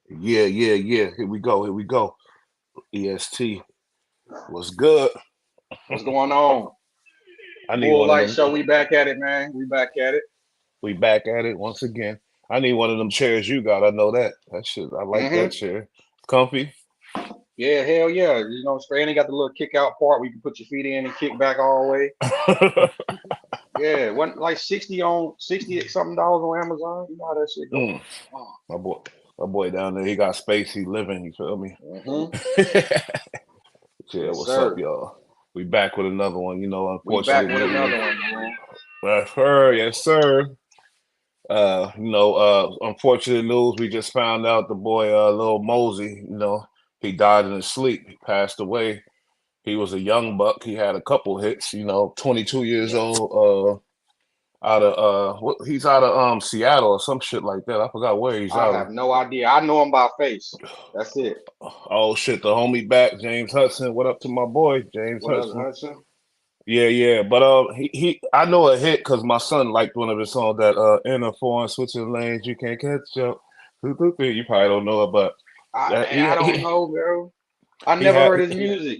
Yeah, yeah, yeah. Here we go. Here we go. EST. What's good? What's going on? I need Full one of Light them. Show. We back at it, man. We back at it. We back at it once again. I need one of them chairs you got. I know that. That shit. I like that hmm chair. Comfy. Yeah, hell yeah. Straight got the little kick out part where you can put your feet in and kick back all the way. Yeah, wasn't like 60 something dollars on Amazon. You know how that shit go. Mm, my boy, my boy down there. He got space. He living. You feel me? hmm Yeah. Yes, What's up, sir. y'all? We back with another one. We back Unfortunate with news. another one, man. Yes, sir. Yes, sir. Unfortunate news. We just found out the boy, Lil Mosey. He died in his sleep. He passed away. He was a young buck. He had a couple hits. 22 years Yeah. old. Out of he's out of Seattle or some shit like that. I forgot where he's I out of. have no idea. I know him by face. That's it. Oh shit, the homie back, James Hudson. What up to my boy, James What else, Hudson? Hudson? Yeah, yeah. But he I know a hit because my son liked one of his songs that in a foreign switching lanes you can't catch up. You probably don't know it, but that I don't know, bro. I he never had heard his music.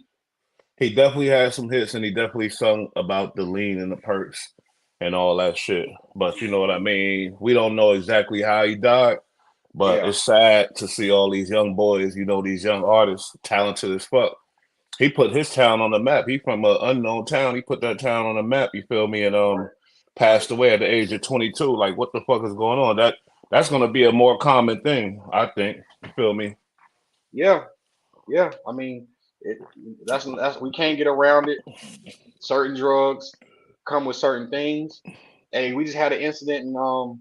he definitely had some hits and he definitely sung about the lean and the perks and all that shit. But you know what I mean? We don't know exactly how he died, but Yeah. it's sad to see all these young boys, these young artists, talented as fuck. He put his town on the map. He from an unknown town. He put that town on the map, you feel me? And Right. passed away at the age of 22. Like what the fuck is going on? That's gonna be a more common thing, I think. You feel me? Yeah. Yeah. I mean, it, that's we can't get around it. Certain drugs come with certain things. Hey, we just had an incident in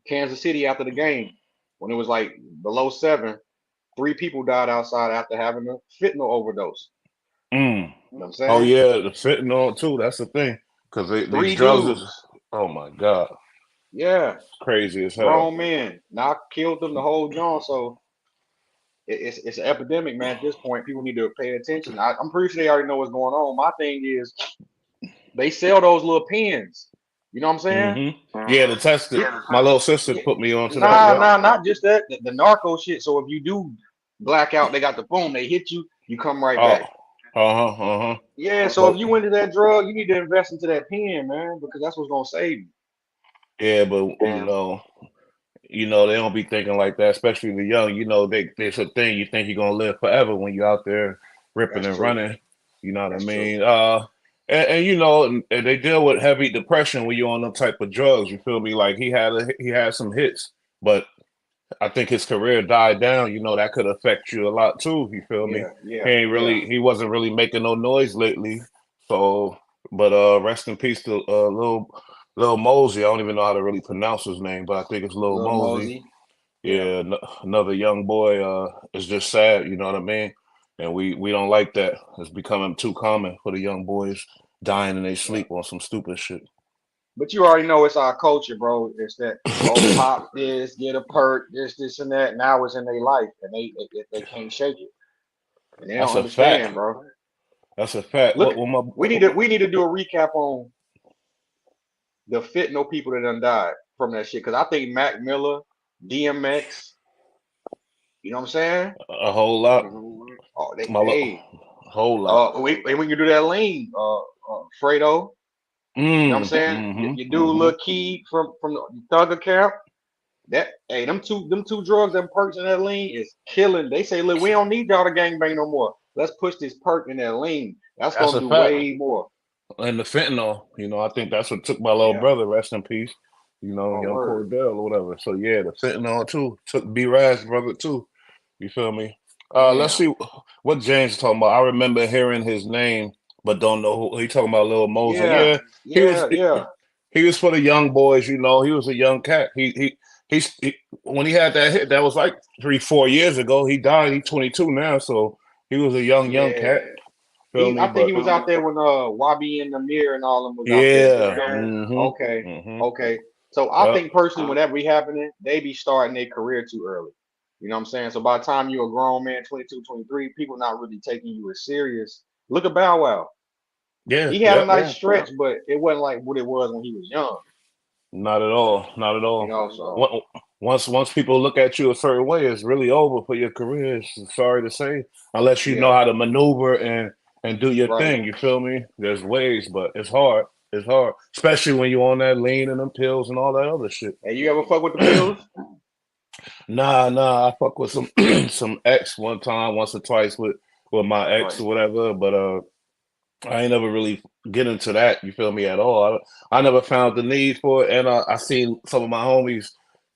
Kansas City after the game when it was like below 7. 3 people died outside after having a fentanyl overdose. Mm. You know what I'm Oh saying? yeah, the fentanyl too. That's the thing. Because these Three drugs is, dudes. oh my God, Yeah, crazy as hell. grown men. Now killed them the whole John. So it's an epidemic, man. At this point, people need to pay attention. I'm pretty sure they already know what's going on. My thing is they sell those little pens. You know what I'm saying? Hmm. Yeah, the tested. My little sister Yeah. put me onto that. Nah, Yep. nah, not just that. The narco shit. So if you do black out, they got the boom, they hit you, you come right Oh, back. uh-huh. Yeah, so if But you went to that drug, you need to invest into that pen, man, because that's what's gonna save you. yeah, but they don't be thinking like that, especially the young. There's a thing you think you're gonna live forever when you're out there ripping That's and true. running. You know what I That's true. mean? And they deal with heavy depression when you're on them type of drugs. You feel me? Like he had some hits, but I think his career died down. That could affect you a lot too. You feel me? Yeah, yeah, yeah. He wasn't really making no noise lately. So, but rest in peace to Lil Mosey. I don't even know how to really pronounce his name, but I think it's Lil Lil Mosey. Mosey. Yeah. Yeah, another young boy. It's just sad. You know what I mean? And we don't like that. It's becoming too common for the young boys dying in their Yeah. sleep on some stupid shit. But you already know it's our culture, bro. It's that oh pop this, get a perk, this and that. Now it's in their life, and they can't shake it, and they don't That's a fact. understand, bro. That's a fact. Look, What my we need to do a recap on the fentanyl people that done died from that shit. Cause I think Mac Miller, DMX, you know what I'm saying? a whole lot. Oh, they My hey, whole lot. we can do that lean, Fredo. You know what I'm saying? Your dude, Mm-hmm. Lil Key from the Thugger camp. That hey, them two drugs, them perks in that lean is killing. They say, look, we don't need y'all to gangbang no more. Let's push this perk in that lean. That's That's gonna a do fact. way more. And the fentanyl, I think that's what took my little Yeah. brother, rest in peace, Oh young word. Cordell or whatever. So yeah, the fentanyl too. Took B Raz's brother too. You feel me? Let's Damn. see what James is talking about. I remember hearing his name, but don't know who he talking about. Lil Mosey. Yeah. Yeah, he was Yeah. Yeah. he was for the young boys. He was a young cat. He when he had that hit, that was like 3 4 years ago. He died. He's 22 now, so he was a young Yeah. cat. Feel I me? think But he was out there when Wabi and Namir and all them was out there. Did he yeah. go? Okay. Hmm. Okay. So I Yep. think personally when that be happening, they be starting their career too early. You know what I'm saying? So by the time you're a grown man, 22, 23, people not really taking you as serious. Look at Bow Wow. Yeah. He had a Yep. nice stretch, but it wasn't like what it was when he was young. Not at all. Not at You all. know, so What? once people look at you a certain way, it's really over for your career. Sorry to say, unless you know Yeah, how to maneuver and do your right. thing. You feel me? There's ways, but it's hard. It's hard, especially when you're on that lean and them pills and all that other shit. And you ever fuck with the pills? Nah, I fuck with some some ex one time, once or twice with my ex Right. or whatever, but I ain't never really get into that. You feel me at all? I never found the need for it, and I seen some of my homies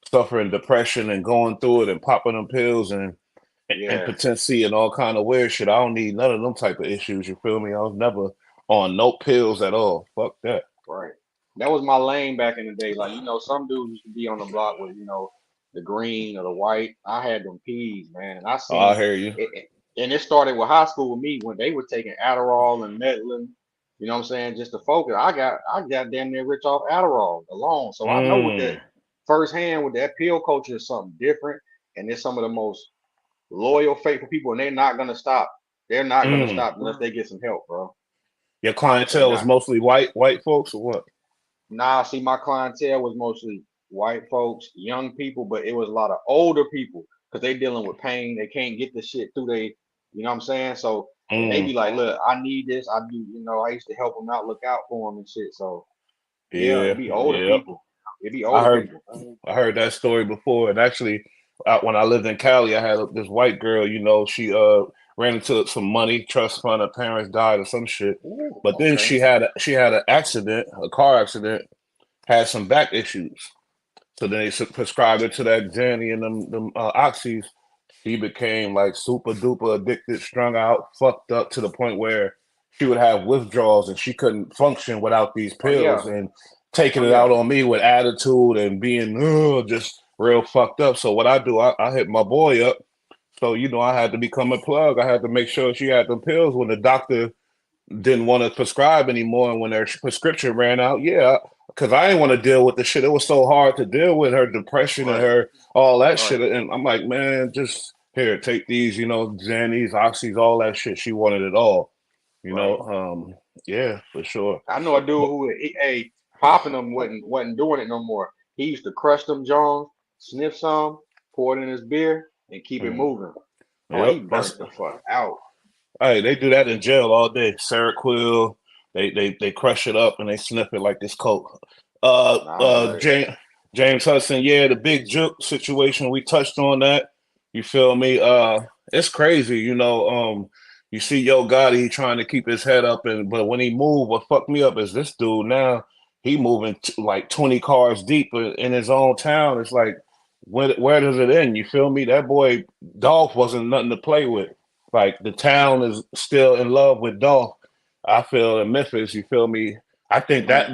suffering depression and going through it and popping them pills and Yeah, potency and all kind of weird shit. I don't need none of them type of issues. You feel me? I was never on no pills at all. Fuck that. right. That was my lane back in the day. Like, some dudes used to be on the block with, the green or the white. I had them peas, man. And I Oh, I seen hear you. and it started with high school with me when they were taking Adderall and Medlin, you know what I'm saying, just to focus. I got damn near rich off Adderall alone. So I know what that Mm, firsthand with that pill culture is something different. And it's some of the most loyal, faithful people, and they're not gonna stop. They're not gonna mm. stop unless they get some help, bro. Your They clientele is not. mostly white folks or what? Nah, see, my clientele was mostly white folks, young people, but it was a lot of older people because they dealing with pain. They can't get the shit through you know what I'm saying? So, and they Mm, be like, look, I need this. I do, I used to help them out, look out for them and shit. So, yeah, yeah, it'd be older yeah. people. It'd be I older heard people. I heard that story before, and actually, when I lived in Cali, I had this white girl. She ran into some money trust fund. Her parents died or some shit, Ooh, but then okay. she had an accident, a car accident, had some back issues. So then they prescribed her to that Xanny and them oxys. She became like super duper addicted, strung out, fucked up to the point where she would have withdrawals and she couldn't function without these Oh pills yeah. and taking Oh it yeah. out on me with attitude and being just real fucked up. So what I do, I hit my boy up. So I had to become a plug. I had to make sure she had the pills when the doctor didn't want to prescribe anymore, and when their prescription ran out, yeah, because I didn't want to deal with the shit. It was so hard to deal with her depression and Right. her all that Right. shit. And I'm like, man, just here, take these, Xannies, Oxys, all that shit. She wanted it all, you Right. know. Yeah, for sure. I know a dude But who, popping them wasn't doing it no more. He used to crush them Jones, sniff some, pour it in his beer, and keep it mm, moving. Oh, he yep, burnt the fuck out. hey, they do that in jail all day. Seroquel, they crush it up and they sniff it like this coke. Nah, right. James Hudson, yeah, the big juke situation. We touched on that. You feel me? It's crazy, you see Yo Gotti, he trying to keep his head up, but when he moved, what fucked me up is this dude now. He moving like 20 cars deep in his own town. It's like, where does it end? You feel me? That boy Dolph wasn't nothing to play with. Like the town is still in love with Dolph. I feel in Memphis, you feel me? I think Mm.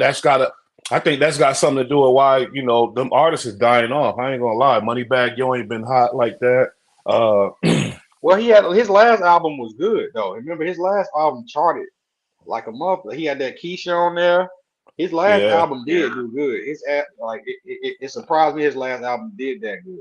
I think that's got something to do with why, them artists is dying off. I ain't gonna lie. Moneybag Yo ain't been hot like that. Uh Well, he had his last album was good though. Remember his last album charted like a month. He had that Keisha on there. His last yeah. album did do good. Like it surprised me. His last album did that good.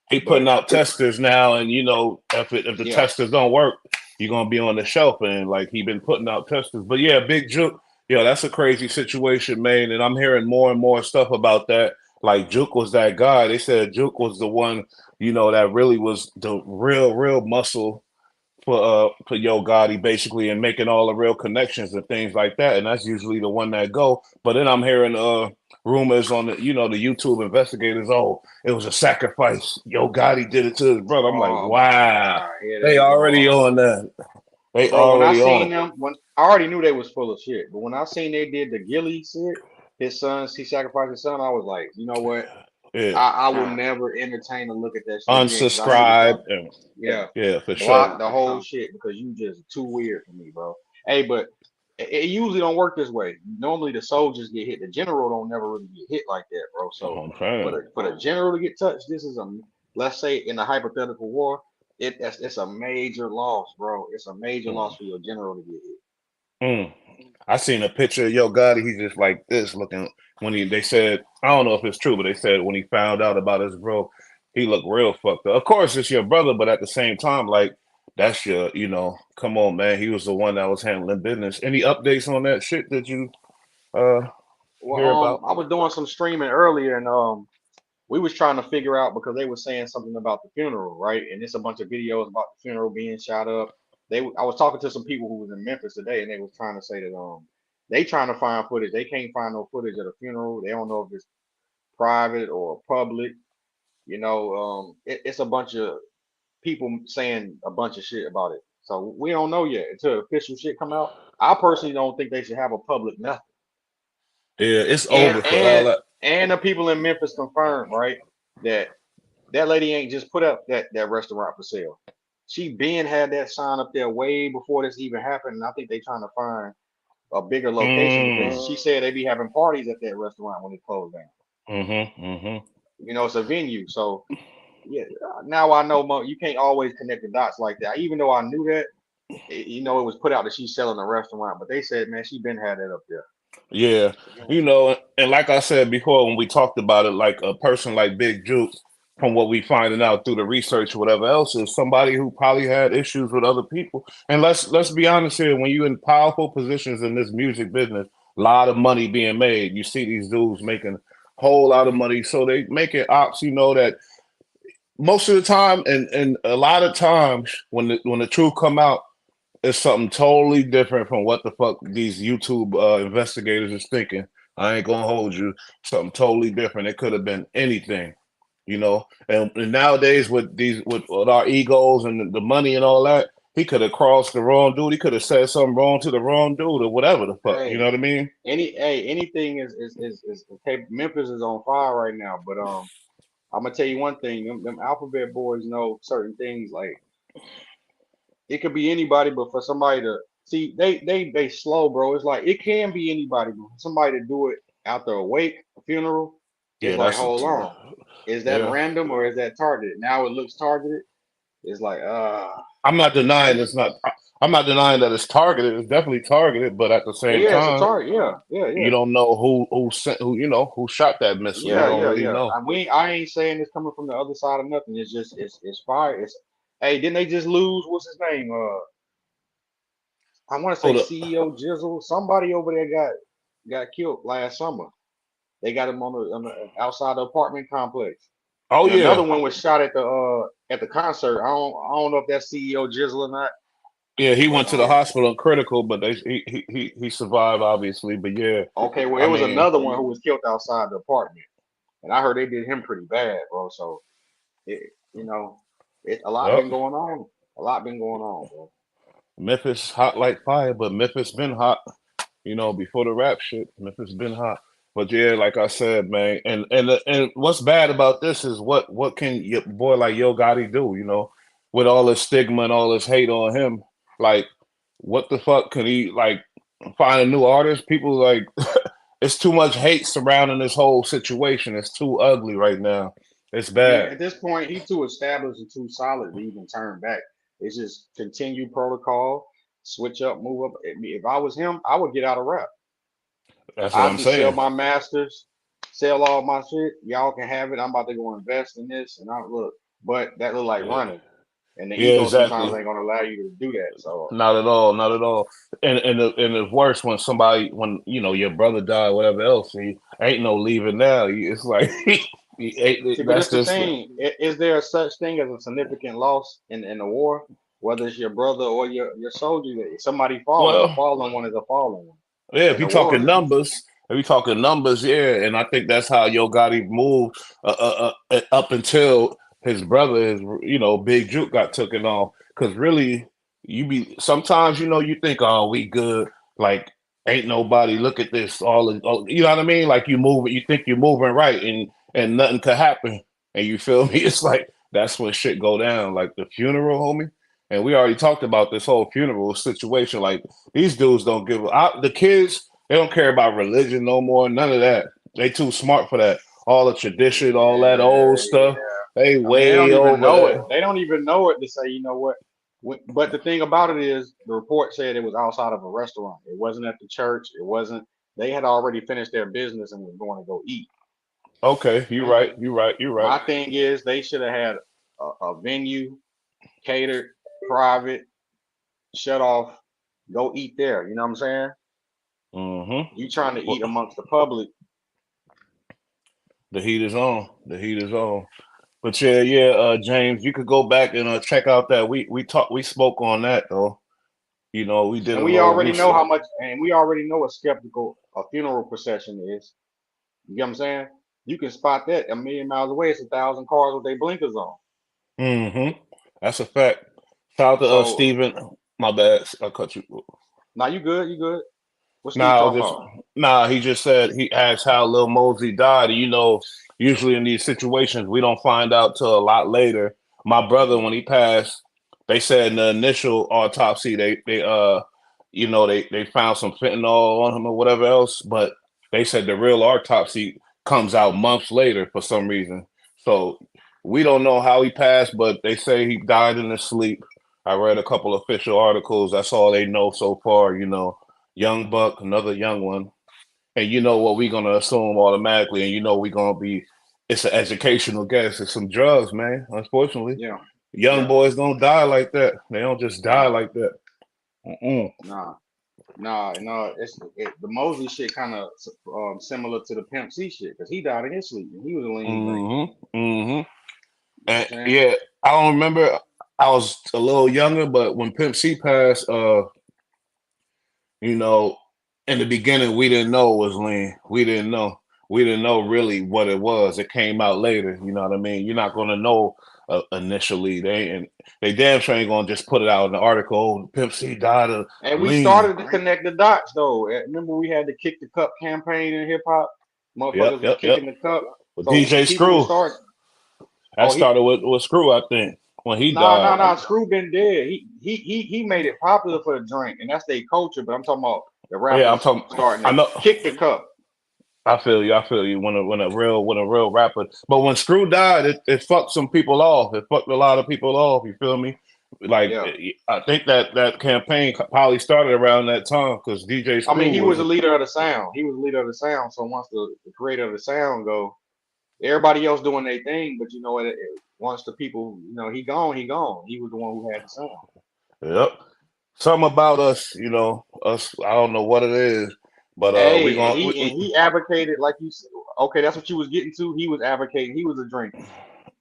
He But putting out testers now, and if the yeah, testers don't work, you're gonna be on the shelf. And like he been putting out testers, but yeah, Big Juke, that's a crazy situation, man. And I'm hearing more and more stuff about that. Like Juke was that guy. They said Juke was the one, that really was the real muscle for Yo Gotti basically and making all the real connections and things like that. And that's usually the one that go. But then I'm hearing rumors on the YouTube investigators, oh, it was a sacrifice. Yo Gotti did it to his brother. I'm like, oh my wow. God, here They they already go. on that. They Bro, when I already on seen it. them, when I already knew they was full of shit, but when I seen they did the Gilly shit, he sacrificed his son, I was like, you know what? Yeah. I will never entertain to look at that shit again because I knew the Unsubscribe. fuck, yeah, Yeah, for sure. block the whole shit because you just too weird for me, bro. Hey, but it usually don't work this way. Normally the soldiers get hit, the general don't never really get hit like that, bro. So I'm saying. for the general to get touched, this is let's say in a hypothetical war, it's a major loss, bro. It's a major loss Mm. for your general to get hit. Mm. I seen a picture of Yo Gotti. He's just like this looking when they said, I don't know if it's true, but they said when he found out about his bro, he looked real fucked up. Of course, it's your brother, but at the same time, like that's come on, man. He was the one that was handling business. Any updates on that shit that you uh Well, hear about? I was doing some streaming earlier, and we was trying to figure out because they were saying something about the funeral, right? And it's a bunch of videos about the funeral being shot up. I was talking to some people who was in Memphis today, and they was trying to say that they trying to find footage. They can't find no footage of the funeral. They don't know if it's private or public. It's a bunch of people saying a bunch of shit about it. So we don't know yet until official shit come out. I personally don't think they should have a public nothing. Yeah, it's And over for all and that. and the people in Memphis confirmed, right, that that lady ain't just put up that restaurant for sale. She been had that sign up there way before this even happened. And I think they trying to find a bigger location because Mm. she said they be having parties at that restaurant when it closed down. Mm-hmm. It's a venue. So yeah, now I know you can't always connect the dots like that. Even though I knew that, it was put out that she's selling a restaurant, but they said, man, she been had that up there. Yeah, and like I said before when we talked about it, like a person like Big Juke, from what we finding out through the research or whatever else, is somebody who probably had issues with other people. And let's be honest here, when you're in powerful positions in this music business, a lot of money being made. You see these dudes making a whole lot of money, so they make it ops. That most of the time, and a lot of times when the truth come out, it's something totally different from what the fuck these YouTube investigators is thinking. I ain't gonna hold you. Something totally different. It could have been anything. And nowadays with our egos and the money and all that, he could have crossed the wrong dude. He could have said something wrong to the wrong dude or whatever the fuck. You know Hey, what I mean? anything is okay. Memphis is on fire right now, but I'm gonna tell you one thing. Them alphabet boys know certain things. Like it could be anybody, but for somebody to see, they slow, bro. It's like it can be anybody, but for somebody to do it after a wake, a funeral, it's Yeah, like, that's hold on, is that yeah. random or is that targeted? Now it looks targeted. It's like, I'm not denying I it's not. I'm not denying that it's targeted. It's definitely targeted, but at the same yeah, it's a time, target. Yeah, yeah, you yeah. don't know who sent who shot that missile. You Yeah, don't yeah, really yeah. know. I ain't saying it's coming from the other side of nothing. It's just it's fire. Hey, didn't they just lose? What's his name? I want to say Hold up. CEO Jizzle. Somebody over there got killed last summer. They got him on the outside the apartment complex. Oh And another yeah, one was shot at the concert. I don't know if that's CEO Jizzle or not, yeah. He but went to the hospital critical, but he survived obviously. But yeah, okay, well I it was mean, another one who was killed outside the apartment, and I heard they did him pretty bad, bro. So it you know a lot yep. been going on. A lot been going on, bro. Memphis hot like fire, but Memphis been hot. Before the rap shit, Memphis been hot. But yeah, like I said, man, and what's bad about this is what can your boy like Yo Gotti do? With all this stigma and all this hate on him, like what the fuck can he like find a new artist? People like it's too much hate surrounding this whole situation. It's too ugly right now. It's I mean, bad. at this point, he's too established and too solid to even turn back. It's just continue protocol, switch up, move up. If I was him, I would get out of rap. That's what I'd I'm just sell saying. my masters, sell all my shit. Y'all can have it. I'm about to go invest in this, and I look. But that look like Yeah, running, and the yeah, ego sometimes exactly. ain't gonna allow you to do that. So Not at all, not at all. And it's worse when somebody when your brother died, whatever else. He ain't no leaving now. It's like see, but that's it's the just thing. Is there such thing as a significant loss in the war? Whether it's your brother or your soldier, somebody falling. A well, fallen one is a fallen one. yeah. If In you the war, talking numbers, yeah. And I think that's how Yo Gotti moved up until his brother, his Big Juke got taken off. Because really, you be sometimes you think, oh, we good. Like ain't nobody look at this. You know what I mean? Like you think you're moving right, and nothing could happen. And you feel me? It's like that's when shit go down. Like the funeral, homie. And we already talked about this whole funeral situation. Like these dudes don't give out. The kids, they don't care about religion no more. None of that. They too smart for that. All the tradition, all that old yeah, stuff. yeah. They I mean, they way don't even over know it. there. They don't even know it to say, you know what? But the thing about it is, the report said it was outside of a restaurant. It wasn't at the church. It wasn't. They had already finished their business and was going to go eat. Okay, you right. You right. You right. My thing is, they should have had a venue, catered, private, shut off, go eat there. You know what I'm saying? Mm-hmm. You trying to eat Well, amongst the public. The heat is on. The heat is on. But yeah, James, you could go back and check out that we spoke on that though. You know, we did And a we little already know research. how much, and we already know what skeptical a funeral procession is. You get what I'm saying? You can spot that a million miles away. It's 1,000 cars with their blinkers on. Mm-hmm. That's a fact. Shout out to So Steven. My bad. I cut you. now you good, you good. What Steve Nah, I was talking just about? he just said he asked how Lil Mosey died. You know, usually in these situations we don't find out till a lot later. My brother, when he passed, they said in the initial autopsy they found some fentanyl on him or whatever else, but they said the real autopsy comes out months later for some reason. So we don't know how he passed, but they say he died in his sleep. I read a couple official articles. That's all they know so far, you know. Young buck, another young one. And you know what we're gonna assume automatically, and you know we're gonna be it's an educational guess. It's some drugs, man. Unfortunately. Yeah, Young yeah. boys don't die like that. They don't just die Nah, like that. Mm-mm. nah, nah. The Mosley shit kind of similar to the Pimp C shit because he died in his sleep and he was a lean joint. Mm-hmm. Mm-hmm. You know what I'm And saying? yeah, I don't remember. I was a little younger, but when Pimp C passed, you know, in the beginning, we didn't know it was lean. We didn't know. We didn't know really what it was. It came out later. You know what I mean? You're not going to know initially. They damn sure ain't going to just put it out in the article. Oh, Pimp C died of And we lean. started to connect the dots though. Remember we had the kick the cup campaign in hip hop. Yep, Motherfuckers was yep, yep. kicking the cup. With So DJ people were Screw, starting. that Oh, started with Screw, I think, when he nah, died. nah, nah. Screw been dead. He made it popular for the drink, and that's their culture. But I'm talking about the Yeah, I'm rappers talking. starting I to know. kick the cup. I feel you. I feel you. When a real rapper, but when Screw died, it fucked some people off. It fucked a lot of people off. You feel me? Like Yeah. I think that campaign probably started around that time because DJ I mean, Screw he was was. the leader of the sound. He was the leader of the sound. So once the creator of the sound go, everybody else doing their thing. But you know what? Once the people, he gone, he gone. He was the one who had the sound. Yep. Something about us, you know, us. I don't know what it is, but we Hey, and gonna. he advocated like you said. Okay, that's what you was getting to. He was advocating. He was a drinker,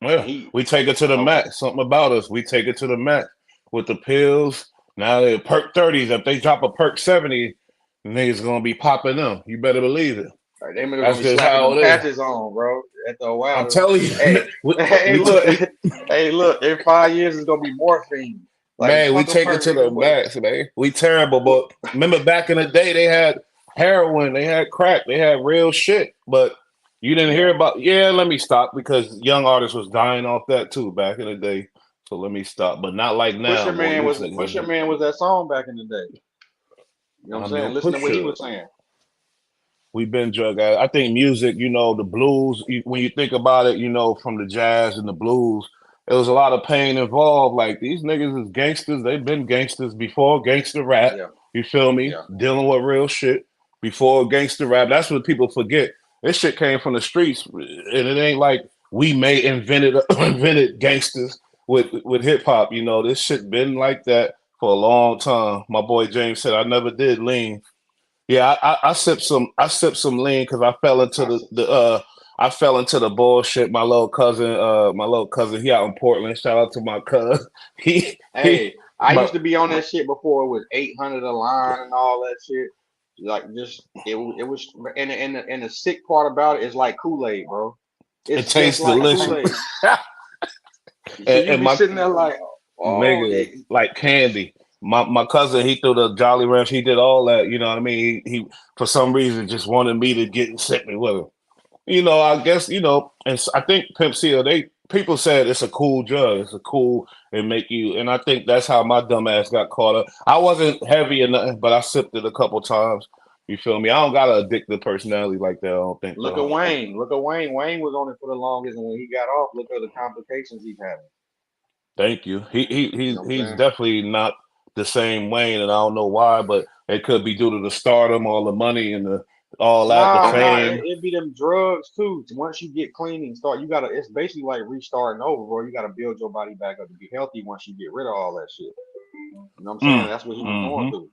and Yeah, he. we take it to the Okay, max. Something about us. We take it to the max with the pills. Now they perk 30s. If they drop a perk 70, niggas gonna be popping them. You better believe it. like, they gonna That's be just slapping how them it is. patches on, bro. After a I'm while, telling you, hey, we, hey, we, look, we hey, look. In 5 years, it's gonna be morphine. Like man, we fuck a take it perk, to the nigga. What? max, man. We terrible, but remember back in the day, they had heroin, they had crack, they had real shit. But you didn't hear Yeah. about. Yeah, let me stop because young artists was dying off that too back in the day. So let me stop, but not like now, boy. These Pusher niggas. Man was that song back in the day. You know what I I'm mean, saying? Listen to what he Pusha. was saying. We've been drug out. I think music, you know, the blues, when you think about it, you know, from the jazz and the blues, there was a lot of pain involved. Like these niggas is gangsters. They've been gangsters before gangster rap. Yeah, You feel me? yeah. Dealing with real shit before gangster rap. That's what people forget. This shit came from the streets, and it ain't like we may invented gangsters with hip hop. You know, this shit been like that for a long time. My boy James said I never did lean. Yeah, I sipped some lean because I fell into I the said, the I fell into the bullshit. My little cousin, he out in Portland. Shout out to my cousin. He hey, I used but to be on that shit before it was 800 a line and all that shit. Like just it was and the sick part about it is like Kool-Aid, bro. it It's just tastes like delicious. Kool-Aid. So and, you and be my sitting there like, oh, nigga like candy. My cousin, he threw the Jolly Ranch. He did all that. You know what I mean? He for some reason just wanted me to get and sit me with him. You know, I guess and I think Pimp C, they people said it's a cool drug. It's a cool and make you, and I think that's how my dumb ass got caught up. I wasn't heavy or nothing, but I sipped it a couple times. You feel me? I don't got an addictive personality like that. I don't think look though. at Wayne. Look at Wayne. Wayne was on it for the longest, and when he got off, look at the complications he's having. Thank you. You He's know what I'm he's saying? definitely not the same Wayne, and I don't know why, but it could be due to the stardom, all the money, and all that, the Nah, fame. it be them drugs too. Once you get clean and start, you gotta. It's basically like restarting over, bro. You gotta build your body back up to be healthy once you get rid of all that shit. You know what I'm saying? Mm, That's what he was going hmm through.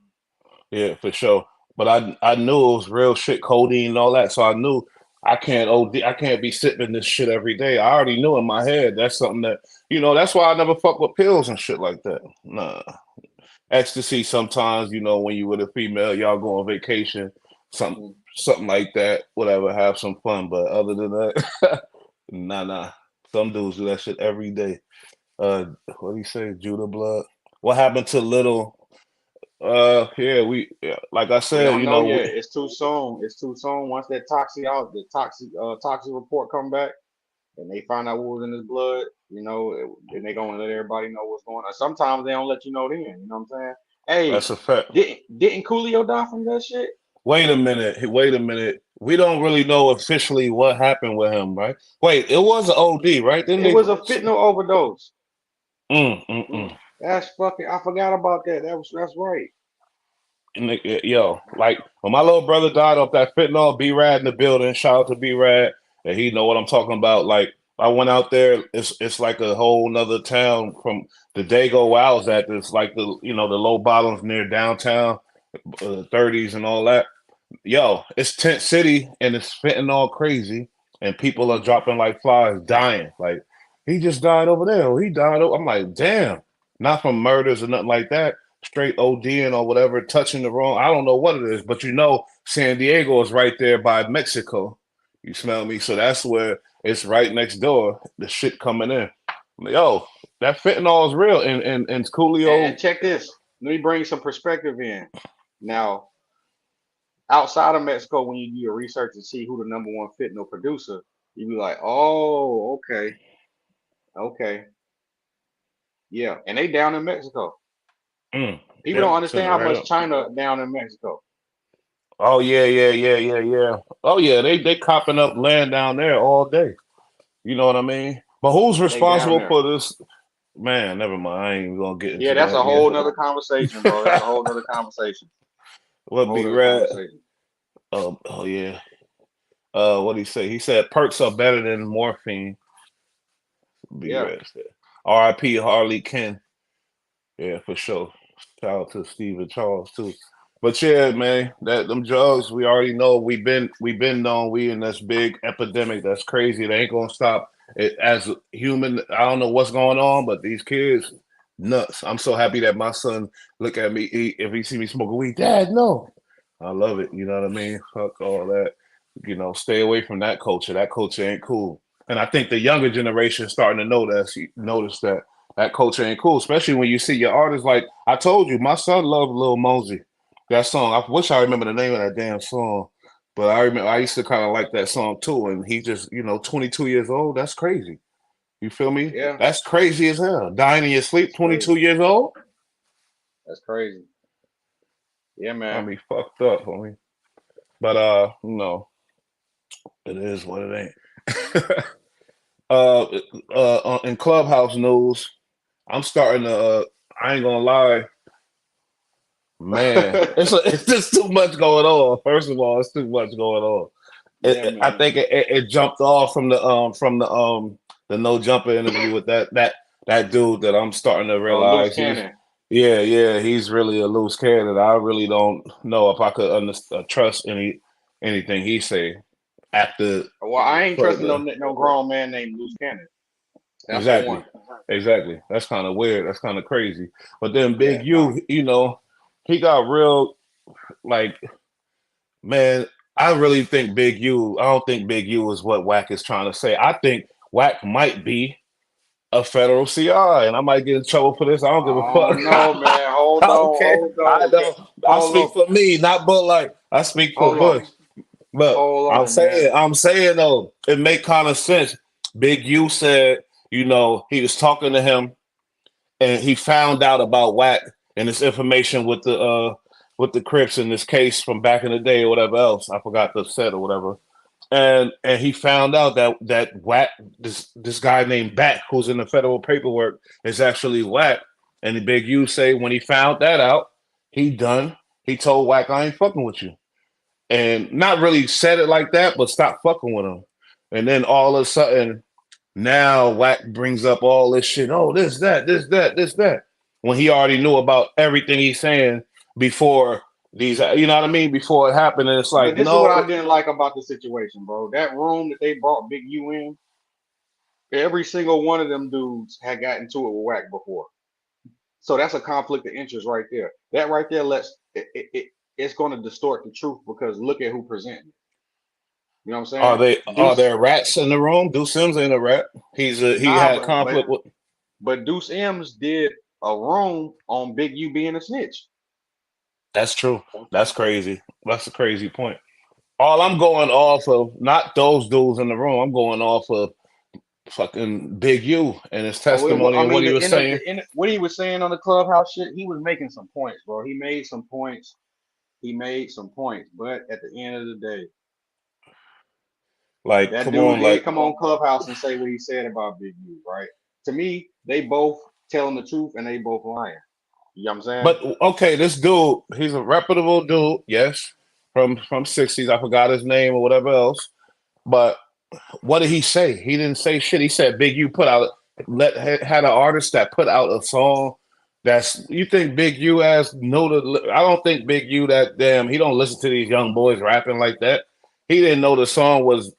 Yeah, for sure. But I knew it was real shit, codeine and all that. So I knew. I can't OD. I can't be sipping this shit every day. I already knew in my head that's something that That's why I never fuck with pills and shit like that. Nah, ecstasy sometimes. When you with a female, y'all go on vacation, something Mhm. something like that. Whatever, have some fun. But other than that, nah. Some dudes do that shit every day. What do you say, Judah Blood? What happened to Little? Yeah, like I We said, don't know yet. It's too soon. It's too soon. Once that toxic report come back, and they find out what was in his blood, then they gonna let everybody know what's going on. Sometimes they don't let you know then. You know what I'm saying? that's Hey, a fact. didn't Coolio die from that shit? Wait a minute. Wait a minute. We don't really know officially what happened with him, right? Wait, it was an OD, right? Didn't It they? was a fentanyl overdose. Mm, mm, mm. That's fucking. I forgot about that. That's right. Yo, like when my little brother died off that fentanyl, B Rad in the building. Shout out to B Rad, and he know what I'm talking about. Like I went out there, it's like a whole nother town from the Dago where I was at. It's like the low bottoms near downtown, 30s and all that. Yo, it's tent city and it's fentanyl crazy, and people are Mhm. dropping like flies, dying. Like he just died over there. Or he died. I'm like, damn, not from murders or nothing like that. Straight ODing or whatever, touching the wrong. I don't know what it is, but San Diego is right there by Mexico. You smell me? So that's where it's right next door. The shit coming in. Yo, that fentanyl is real, and And Coolio. check this. Let me bring some perspective in. Now, outside of Mexico, when you do your research and see who the number one fentanyl producer, you be like, oh, okay, okay, yeah. And they down in Mexico. People don't Yep, send understand it how right much up. China down in Mexico. Oh yeah, yeah. Oh yeah, they copping up land down there all day. You know what I mean? But who's They down responsible there. for this? Man, never mind. I ain't even gonna get Yeah, into that's a that whole yet. nother conversation, bro. That's a whole nother conversation. What Whole be nother rad? conversation. Oh yeah. What he say? He said perks are better than morphine. Be Yeah. rad. R.I.P. Harley Ken. Yeah, for sure. Shout out to Steve and Charles too. But yeah, man, that them drugs we already know we've been known we in this big epidemic that's crazy. It ain't gonna stop. It as a human, I don't know what's going on, but these kids nuts. I'm so happy that my son look at me if he see me smoking weed, Dad, no. I love it. You know what I mean? Fuck all that. Stay away from that culture. That culture ain't cool. And I think the younger generation is starting to notice that that culture ain't cool, especially when you see your artists. Like I told you, my son loved Lil Mosey. That song, I wish I remember the name of that damn song, but I remember I used to kind of like that song too. And he just, 22 years old. That's crazy. You feel me? Yeah. That's crazy as hell. Dying in your sleep, That's 22 crazy. years old. That's crazy. Yeah, I man. mean, fucked up, homie. But no, it is what it ain't. uh, in Clubhouse news, I'm starting to. I ain't gonna lie. Man, it's just too much going on. First of all, it's too much going on. Yeah, I man. think it jumped off from the no jumper interview with that dude that I'm starting to Loose realize cannon. he's really a loose cannon. I really don't know if I could trust anything he say after Well, I ain't trusting further. no grown man named Loose Cannon. That's for Exactly, one. exactly. That's kind of weird. That's kind of crazy. But then Yeah, Big nah. U, he got real like. Man, I really think Big U. I don't think Big U is what Wack is trying to say. I think Wack might be a federal CI, and I might get in trouble for this. I don't give a Oh fuck. no, man. Hold on, Okay, hold I on, don't. I hold speak on, for me, not Bud Light. I speak for hold on, Bush. But hold I'm on, man. saying, I'm saying though, it make kind of sense. Big U said, he was talking to him and he found out about Wack and this information with the Crips in this case from back in the day or whatever else. I forgot the set or whatever. And he found out that Wack, this guy named Back, who's in the federal paperwork, is actually Wack. And the Big U say when he found that out, he done. He told Wack, I ain't fucking with you. And not really said it like that, but stop fucking with him. And then all of a sudden, now Wack brings up all this shit. Oh, this, that. When he already knew about everything he's saying before these, you know what I mean, before it happened. And it's But like, this is what no, I didn't like about the situation, bro. That room that they brought Big U in, every single one of them dudes had got into it with Wack before. So that's a conflict of interest right there. That right there it's going to distort the truth because look at who presenting it. You know what I'm saying? are Deuce, there rats in the room? Deuce Sims ain't a rat. He nah, had conflict with. but Deuce M's did a room on Big U being a snitch. That's true. That's crazy. That's a crazy point. All I'm going off of, not those dudes in the room. I'm going off of fucking Big U and his Oh, testimony I and what mean, he was saying. what he was saying on the clubhouse shit, he was making some points, bro. He made some points. He made some points, but at the end of the day, Like, that come dude on, did like, come on Clubhouse and say what he said about Big U, right? To me, they both telling the truth and they both lying. You know what I'm saying? but okay, this dude, he's a reputable dude, yes, from '60s. I forgot his name or whatever else. But what did he say? He didn't say shit. He said Big U put out had an artist that put out a song that's you think Big U as know the I don't think Big U that damn he don't listen to these young boys rapping like that. He didn't know the song was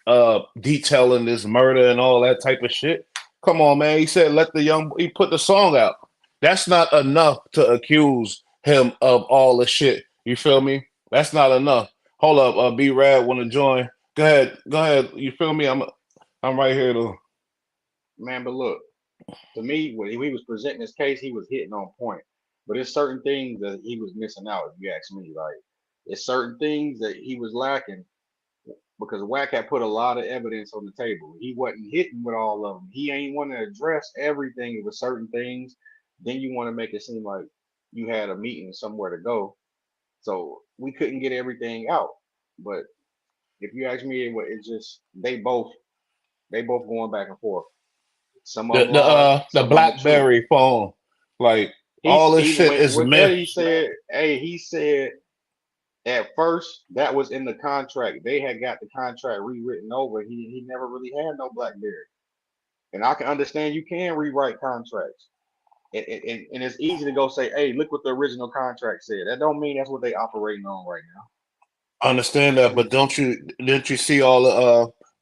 detailing this murder and all that type of shit. Come on, man. He said let the young he put the song out. That's not enough to accuse him of all the shit. You feel me? That's not enough. Hold up, B Rad want to join. Go ahead. Go ahead. You feel me? I'm right here to Man, but look, to me, when he was presenting his case, he was hitting on point. But there's certain things that he was missing out, if you ask me. Like, it's certain things that he was lacking because Wack had put a lot of evidence on the table. He wasn't hitting with all of them. He ain't want to address everything. It was certain things. Then you want to make it seem like you had a meeting somewhere to go. So we couldn't get everything out. But if you ask me, it's just they both going back and forth. Some of them lied, the some of them the truth. BlackBerry phone. Like all He's this he shit went is with that. myth. He said, "Hey, he said at first that was in the contract. They had got the contract rewritten over. He never really had no BlackBerry, and I can understand you can rewrite contracts, and it's easy to go say, hey, look what the original contract said. That don't mean that's what they operating on right now. I understand that, but didn't you see all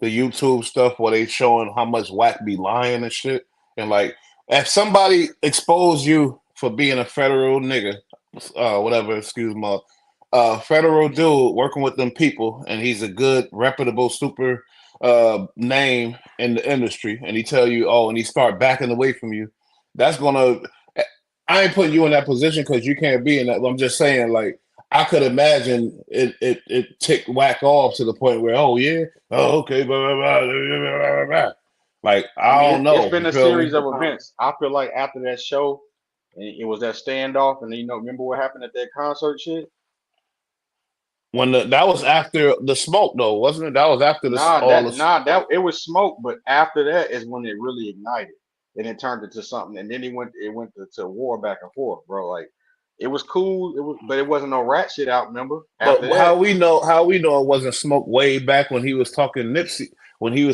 the YouTube stuff where they showing how much Whack be lying and shit? And like if somebody exposed you for being a federal nigga, whatever, excuse my federal dude working with them people, and he's a good, reputable, super name in the industry, and he tell you, oh, and he start backing away from you, that's gonna. I ain't putting you in that position because you can't be in that. I'm just saying, like, I could imagine it ticked Whack off to the point where, oh yeah, oh okay, blah, blah, blah, blah, blah, blah. Like I I mean, don't it's know, been you a feel series me? of events. I feel like after that show, and it was that standoff, and remember what happened at that concert shit? When that was after the smoke though, wasn't it? That was after this all this. That it was smoke, but after that is when it really ignited, and it turned into something, and then it went to war back and forth, bro. Like it was cool, but it wasn't no rat shit out. Remember after But that, how we know it wasn't smoke way back when he was talking Nipsey when he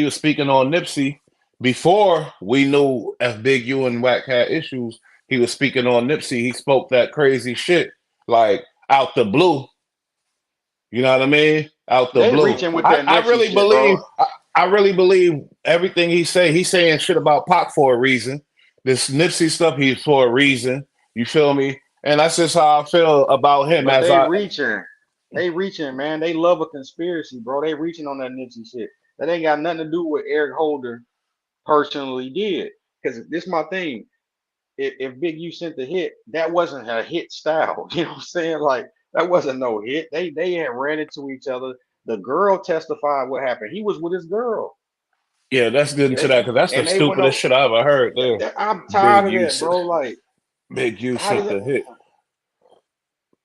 was speaking on Nipsey before we knew if Big U and Wack had issues, he was speaking on Nipsey. He spoke that crazy shit like out the blue. You know what I mean? Out the they blue. reaching with that I Nipsey really shit, bro. believe I really believe everything he say. He's saying shit about Pac for a reason. This Nipsey stuff he's for a reason. You feel me? And that's just how I feel about him But as I they reaching, man. They love a conspiracy, bro. They reaching on that Nipsey shit. That ain't got nothing to do with Eric Holder personally did. Because this my thing. If Big U sent the hit, that wasn't a hit style. You know what I'm saying? Like that wasn't no hit. They had ran into each other. The girl testified what happened. He was with his girl. yeah, let's get into that because that's the And they went stupidest over. shit I ever heard there. I'm Big tired of U that, sent bro. Like, Big U how does sent that? the hit.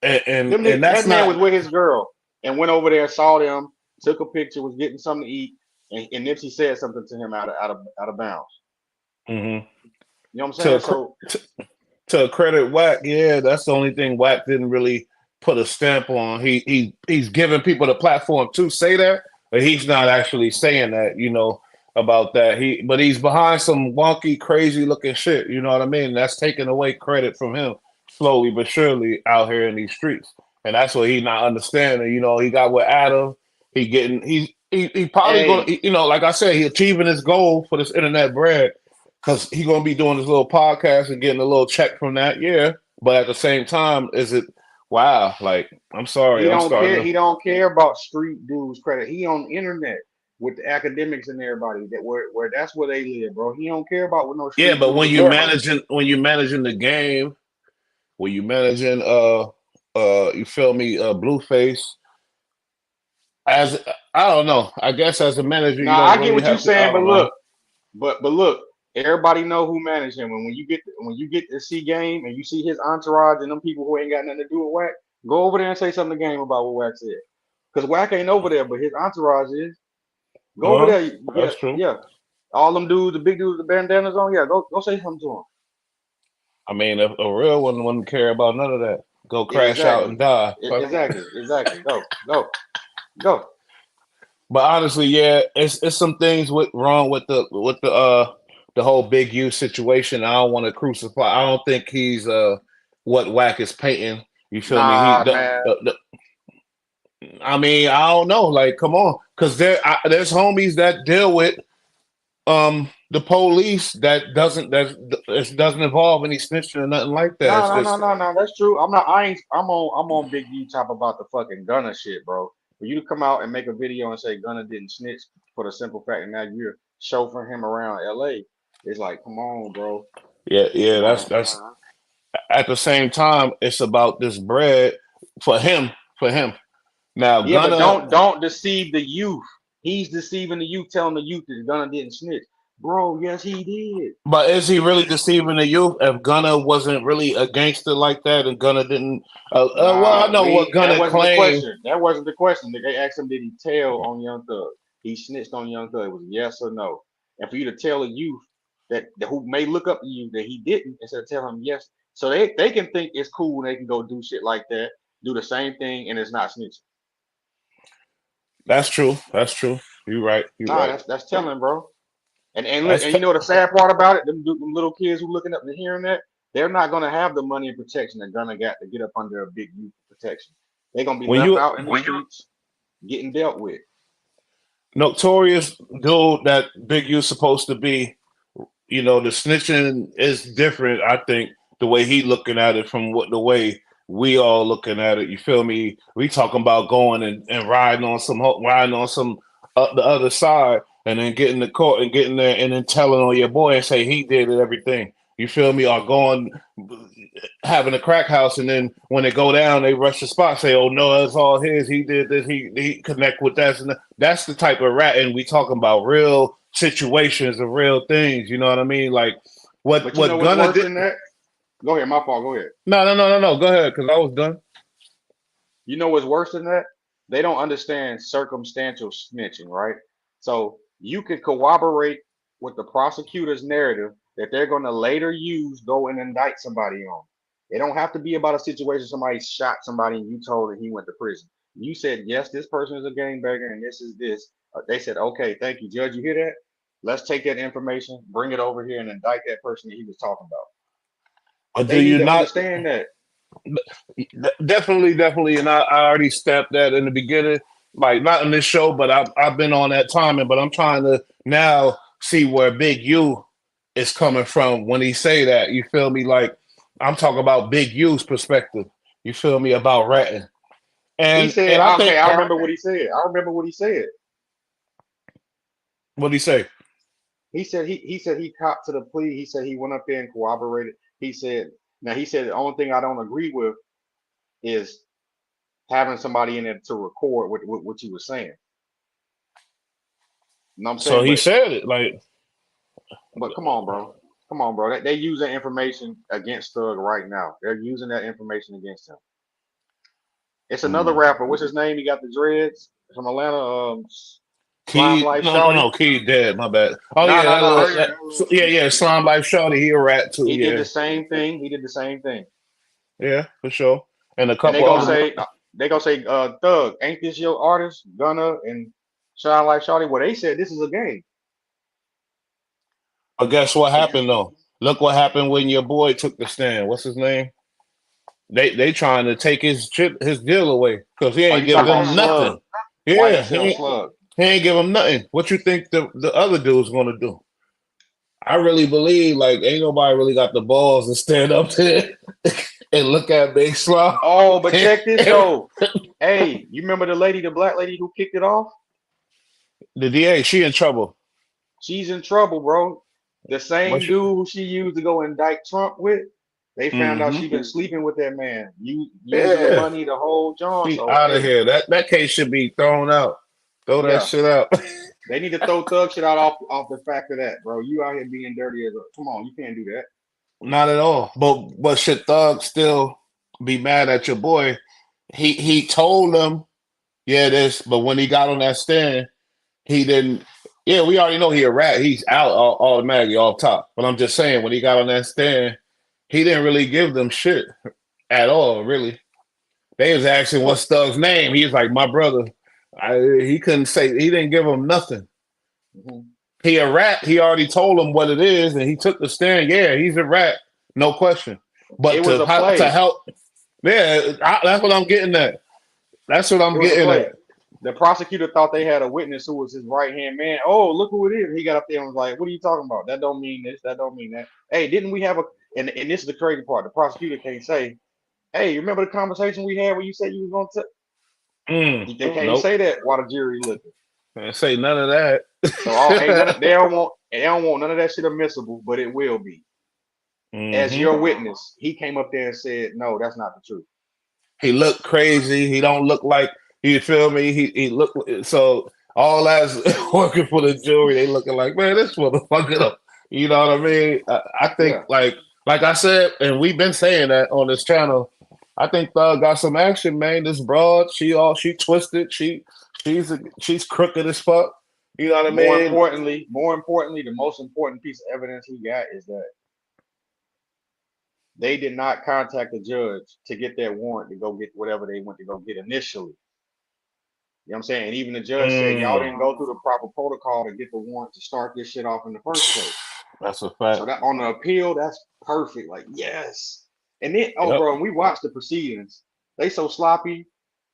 And and That that's man not was with his girl and went over there, saw them, took a picture, was getting something to eat, and Nipsey said something to him out of bounds. mhm. You know what I'm to, saying? So to to credit Wack, yeah, that's the only thing Wack didn't really put a stamp on. He's giving people the platform to say that, but he's not actually saying that, about that. But he's behind some wonky, crazy looking shit. You know what I mean? That's taking away credit from him slowly but surely out here in these streets. and that's what he not understanding. You know, he got with Adam. He probably gonna, Hey, you know, like I said, he achieving his goal for this internet bread because he gonna be doing his little podcast and getting a little check from that. Yeah, but at the same time, is it wow? Like, I'm sorry, he I'm don't starting care. to. He don't care about street dudes credit. He on the internet with the academics and everybody that where that's where they live, bro. He don't care about what no Yeah, street but dudes credit. when you managing the game, when you managing you feel me, Blueface as I don't know. I guess as a manager, you Now don't I get really what you have to. I saying, but don't know. look, but look, everybody know who managed him. And when you get to see game and you see his entourage and them people who ain't got nothing to do with Wack, go over there and say something to game about what Wack said. Because Wack ain't over there, but his entourage is. Go over Well, there, yeah, that's true. yeah. All them dudes, the big dudes, with the bandanas on, yeah. Go say something to I mean, if a real one wouldn't care about none of that. Go him. crash out and die. Fuck. Exactly. Go. But honestly, yeah, it's some things wrong with the whole Big U situation. I don't want to crucify. I don't think he's what Wack is painting. You feel me? Nah, man. I mean, I don't know. Like, come on, because there's homies that deal with the police that doesn't involve any snitching or nothing like that. No, It's no, no, just no, no. That's true. I'm not. I ain't. I'm on Big U top about the fucking Gunner shit, bro. For you to come out and make a video and say Gunner didn't snitch for the simple fact that now you're chauffeuring him around LA, it's like, come on, bro. yeah, You yeah. know. That's at the same time, it's about this bread for him. For him now, Yeah, but Gunna. don't deceive the youth. He's deceiving the youth, telling the youth that Gunner didn't snitch, bro. Yes, he did. But is he really deceiving the youth? If Gunna wasn't really a gangster like that, and Gunna didn't, well, I Nah, know what we that Gunna wasn't the claimed. question. That wasn't the question. They asked him, did he tell on Young Thug? He snitched on Young Thug. It was yes or no. And for you to tell a youth that who may look up to you that he didn't, instead of telling him yes, so they can think it's cool and they can go do shit like that, do the same thing, and it's not snitching. That's true. That's true. You're right. You're Nah, right. that's telling, bro. And look, That's and t- you know the sad part about it, them little kids who looking up and hearing that, they're not gonna have the money and protection that Gunna got to get up under a big youth protection. They're gonna be when left you out in the streets getting dealt with. notorious dude that Big U supposed to be. You know, the snitching is different. I think the way he looking at it from what the way we all looking at it. You feel me? We talking about going and riding on some the other side, and then getting the court and getting there, and then telling on your boy and say he did it, everything. You feel me? Or going having a crack house, and then when they go down, they rush the spot, say, "Oh no, it's all his. He did this. He connect with that." And that's the type of rat, and we talking about real situations of real things. You know what I mean? Like But you know what what's Gunna worse did. than that? Go ahead, my fault. Go ahead. No. Go ahead, because I was done. You know what's worse than that? They don't understand circumstantial snitching, right? So you can corroborate with the prosecutor's narrative that they're going to later use, go and indict somebody on. It don't have to be about a situation somebody shot somebody and you told that he went to prison. You said, yes, this person is a gangbanger and this is this. They said, okay, thank you, Judge. You hear that? Let's take that information, bring it over here and indict that person that he was talking about. But do They need you to not? understand that. Definitely, and I already stepped that in the beginning, like not in this show, but I've been on that timing. But I'm trying to now see where Big U is coming from when he say that. You feel me? Like I'm talking about Big U's perspective. You feel me about ratting, He and said, I okay, think I remember what he said. I remember what he said. what he say? He said he copped to the plea. He said he went up there and corroborated. He said the only thing I don't agree with is having somebody in there to record what you were saying. You know what I'm So saying? he But said it like but come on, bro. Come on, bro. They use that information against Thug right now. They're using that information against him. It's another mm, rapper. What's his name? He got the dreads from Atlanta. Slime Key. Life No. Shawty. Key dead. My bad. Oh No, yeah, no, that no. little yeah. Slime Life Shorty. He a rat too. He did Yeah, the same thing. He did the same thing. yeah, for sure. And a And they couple gonna other. say Thug, ain't this your artist, Gunna and Shine Like Shawty? Well, they said this is a game. But guess what happened though? Look what happened when your boy took the stand. What's his name? They trying to take his deal away because he Oh, ain't you give talking about them Slug? nothing. Yeah, YSL Slug. he ain't give them nothing. What you think the other dude's gonna do? I really believe like ain't nobody really got the balls to stand up there and look at Big Slaw. Oh, but check this The though. Hey, you remember the black lady who kicked it off? DA, she in trouble. She's in trouble, bro. The What same she? dude who she used to go indict Trump with, they found out Mm-hmm. she been sleeping with that man, using the Yeah, money, the whole John. she So out of hey, here. That case should be thrown out. Throw that yeah, shit out. they need to throw thug shit out off the fact of that, bro. You out here being dirty as a come on, you can't do that. Not at all. But should Thug still be mad at your boy? He told him, yeah, this, but when he got on that stand, he didn't. Yeah, we already know he a rat. He's out automatically off top. But I'm just saying, when he got on that stand, he didn't really give them shit at all. Really, they was asking What? what's Thug's name. He was like, my brother. He couldn't say. He didn't give him nothing. Mhm. He a rat. He already told him what it is, and he took the stand. Yeah, he's a rat, no question. It But was a to play. help, yeah, that's what I'm getting at. That's what It I'm was a getting play. at. The prosecutor thought they had a witness who was his right hand man. Oh, look who it is. He got up there and was like, "What are you talking about? That don't mean this. That don't mean that." Hey, didn't we have a? And this is the crazy part. The prosecutor can't say, "Hey, you remember the conversation we had where you said you was gonna?" They can't Nope, say that while the jury looking. can't say none of that. So all ain't none of, they don't want none of that shit admissible, but it will be. As hmm your witness, he came up there and said, "No, that's not the truth." He looked crazy. He don't look like you feel me. He looked so all that's working for the jury. They looking like man, this motherfucker. You know what I mean? I think Yeah, like I said, and we've been saying that on this channel. I think Thug got some action, man. This broad, she twisted. She's crooked as fuck. You know what I mean? more importantly, the most important piece of evidence he got is that they did not contact the judge to get that warrant to go get whatever they went to go get initially. You know what I'm saying? And even the judge said y'all Mm. didn't go through the proper protocol to get the warrant to start this shit off in the first place. That's a So fact. that on the appeal, that's perfect. Like, yes. And then, oh, Yep. bro, and we watched the proceedings. They so sloppy.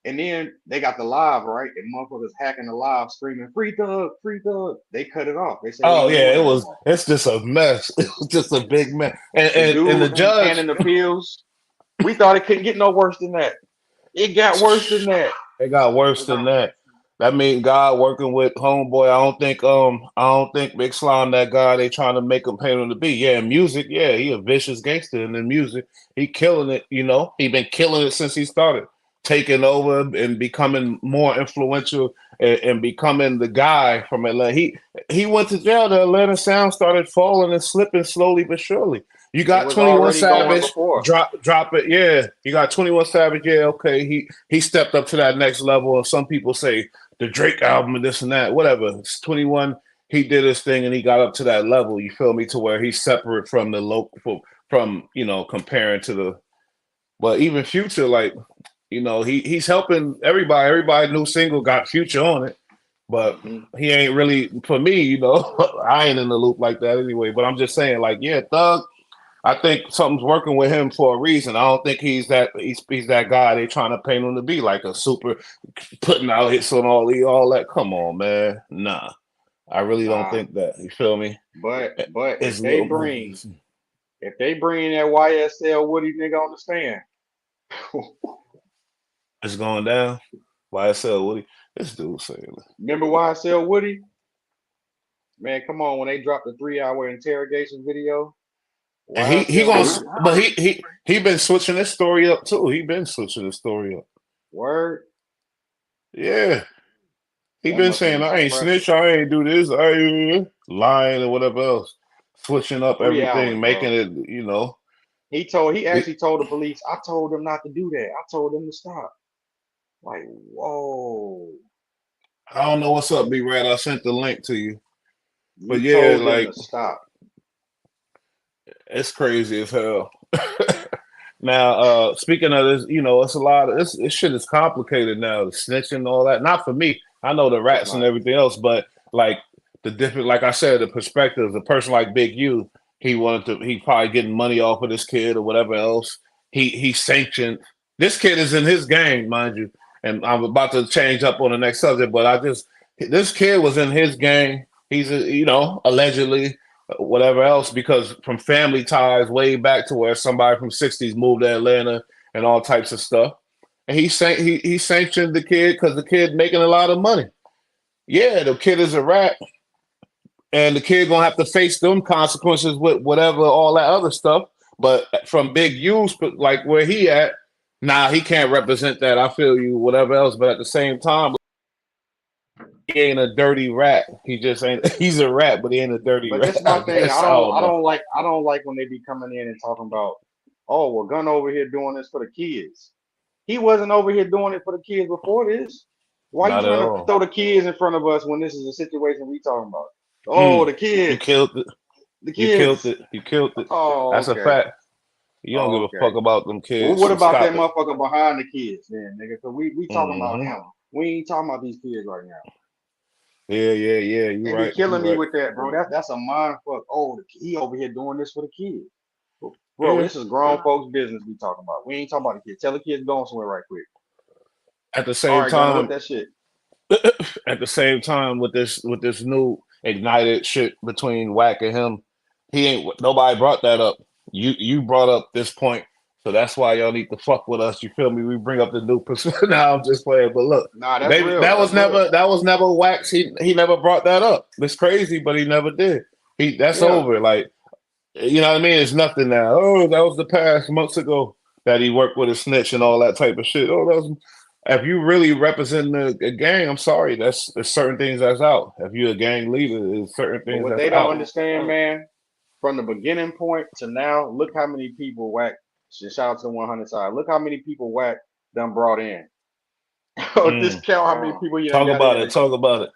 And then they got the live, right? And motherfuckers hacking the live, screaming, free thug, free thug. They cut it off. They say they Oh ain't yeah, doing it it no was. more. It's just a mess. It was just a big mess. And The the dude judge, handing the pills, we thought it couldn't get no worse than that. It got worse than that. it got worse than that. That mean God working with homeboy. I don't think Big Slime that guy they trying to make him pay him to be. Yeah, music. Yeah, he a vicious gangster in the music. He killing it. You know, he been killing it since he started taking over and becoming more influential and becoming the guy from Atlanta. He went to jail. The Atlanta sound started falling and slipping slowly but surely. You It got was 21 already going Savage, before. drop it. Yeah, you got 21 Savage. Yeah, okay. He stepped up to that next level. And some people say the Drake album and this and that, whatever. It's 21. He did his thing and he got up to that level. You feel me? To where he's separate from the local, from comparing to the. But even Future, like he's helping everybody. Everybody new single got Future on it, but Hmm. he ain't really for me. I ain't in the loop like that anyway. But I'm just saying, like, yeah, Thug. I think something's working with him for a reason. I don't think he's that guy they trying to paint him to be like a super putting out hits on all that. Come on, man. Nah. I really don't Nah, think that. You feel me? but It's a little more. if they bring that YSL Woody nigga on the stand, It's going down. YSL Woody. This dude saying remember YSL Woody? Man, come on, when they dropped the 3 hour interrogation video, and he YSL gonna Woody, but he been switching his story up too. He been switching his story up. word, Yeah. He that been must have saying been I some ain't pressure. snitch, I ain't do this, I ain't lying or whatever else. Switching up 3 hours, everything, making bro. it. He actually told the police, I told them not to do that. I told them to stop. Like, whoa, I don't know what's up, B Rad. I sent the link to you. But you yeah, told them to like stop. it's crazy as hell. Now, speaking of this, it's a lot of this shit is complicated now, the snitching and all that. Not for me. I know the It's rats and not. everything else, but like the different like I said, the perspective, a person like Big U, he probably getting money off of this kid or whatever else. he sanctioned. This kid is in his game, mind you, and I'm about to change up on the next subject, but this kid was in his game. He's allegedly whatever else because from family ties way back to where somebody from '60s moved to Atlanta and all types of stuff, and he sanctioned the kid because the kid making a lot of money. Yeah, the kid is a rat, and the kid gonna have to face them consequences with whatever all that other stuff. But from big use, but like where he at, nah, he can't represent that. I feel you, whatever else. But at the same time, he ain't a dirty rat. He just ain't. He's a rat, but he ain't a dirty But this rat. is I my thing. guess I don't know. I don't like when they be coming in and talking about, oh, well, Gunn over here doing this for the kids. He wasn't over here doing it for the kids before this. Why you Not at trying to all. throw the kids in front of us when this is a situation we talking about? Oh, Mm, the you kids, killed it. the You killed kids. it. You killed it. Oh, That's a okay. fact. You don't give Oh, a okay. fuck about them Well, kids. what So about that stop it. motherfucker behind the kids, then, nigga? Because we talking about Hmm. him. We ain't talking about these kids right now. Yeah, yeah, yeah. You They be right. You killing me right. with that, bro. That's a mind fuck. Oh, he over here doing this for the kids. Bro, Yeah. this is grown folks' business we talking about. We ain't talking about the kids. Tell the kids going somewhere right quick. At the All same right, Gunna, what time, that shit? at the same time with this new ignited shit between Wack and him, he ain't nobody brought that up. You brought up this point, so that's why y'all need to fuck with us. You feel me? We bring up the new perspective. Now I'm just playing, but look, Nah, that's baby, real. that That's was real. never Wax. He never brought that up. It's crazy, but he never did. That's Yeah. over. Like you know what I mean? It's nothing now. Oh, that was the past months ago that he worked with a snitch and all that type of shit. Oh, that was if you really represent a gang, I'm sorry, there's certain things that's out. If you're a gang leader, there's certain But things what that's they don't out. understand, man, from the beginning point to now, look how many people whack. Shout out to the 100 side. Look how many people whack done brought in. Mm. Discount how many people you done Talk got about in. it. Talk about it.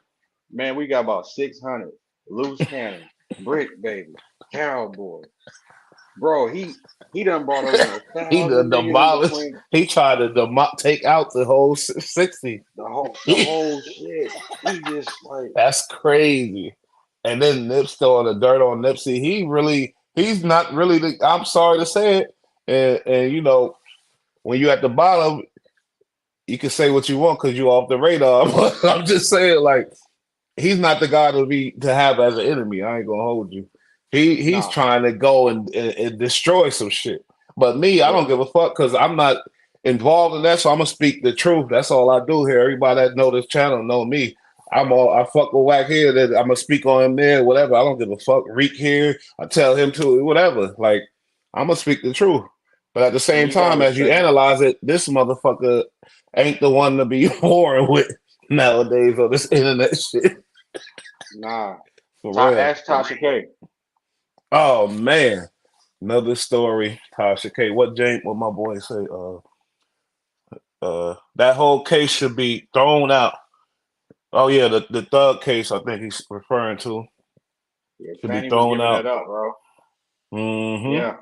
Man, we got about 600. Loose cannon, brick baby, cowboy. Bro, he done brought over a He thousand done niggas in demolished. between He tried to take out the whole 60. the whole shit. He just like, That's crazy. And then Nips throwing the dirt on Nipsey. He's not really I'm sorry to say it. And when you at the bottom, you can say what you want because you off the radar. But I'm just saying, like, he's not the guy to have as an enemy. I ain't gonna hold you. He's nah, trying to go and destroy some shit. But me, I don't yeah. give a fuck because I'm not involved in that. So I'm gonna speak the truth. That's all I do here. Everybody that know this channel know me. I fuck with Wack here. That I'm gonna speak on him there. Whatever. I don't give a fuck. Reek here. I tell him to whatever. Like I'm gonna speak the truth. But at the And same you gotta time, as you respect, analyze it, this motherfucker ain't the one to be warring with nowadays on this internet shit. nah. For real. Ask Tasha K. Oh man. Another story, Tasha K. What my boy say? That whole case should be thrown out. Oh yeah, the thug case I think he's referring to Yeah, should be Fanny was thrown giving out. that up, bro. Hmm. Yeah,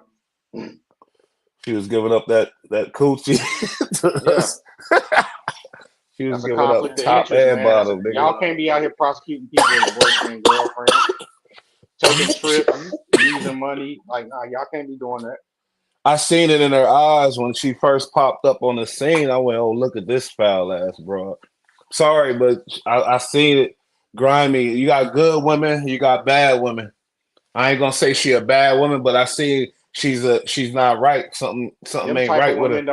She was giving up that coochie. to yeah. us. She was That's a giving up conflict of top interest, and man. bottom, nigga. Y'all can't be out here prosecuting people as boyfriend, girlfriend, taking trips, using money. Like, nah, y'all can't be doing that. I seen it in her eyes when she first popped up on the scene. I went, "Oh, look at this foul ass broad." Sorry, but I seen it. Grimy. You got good women. You got bad women. I ain't gonna say she a bad woman, but I see she's not right. Something Them ain't type of right with her. women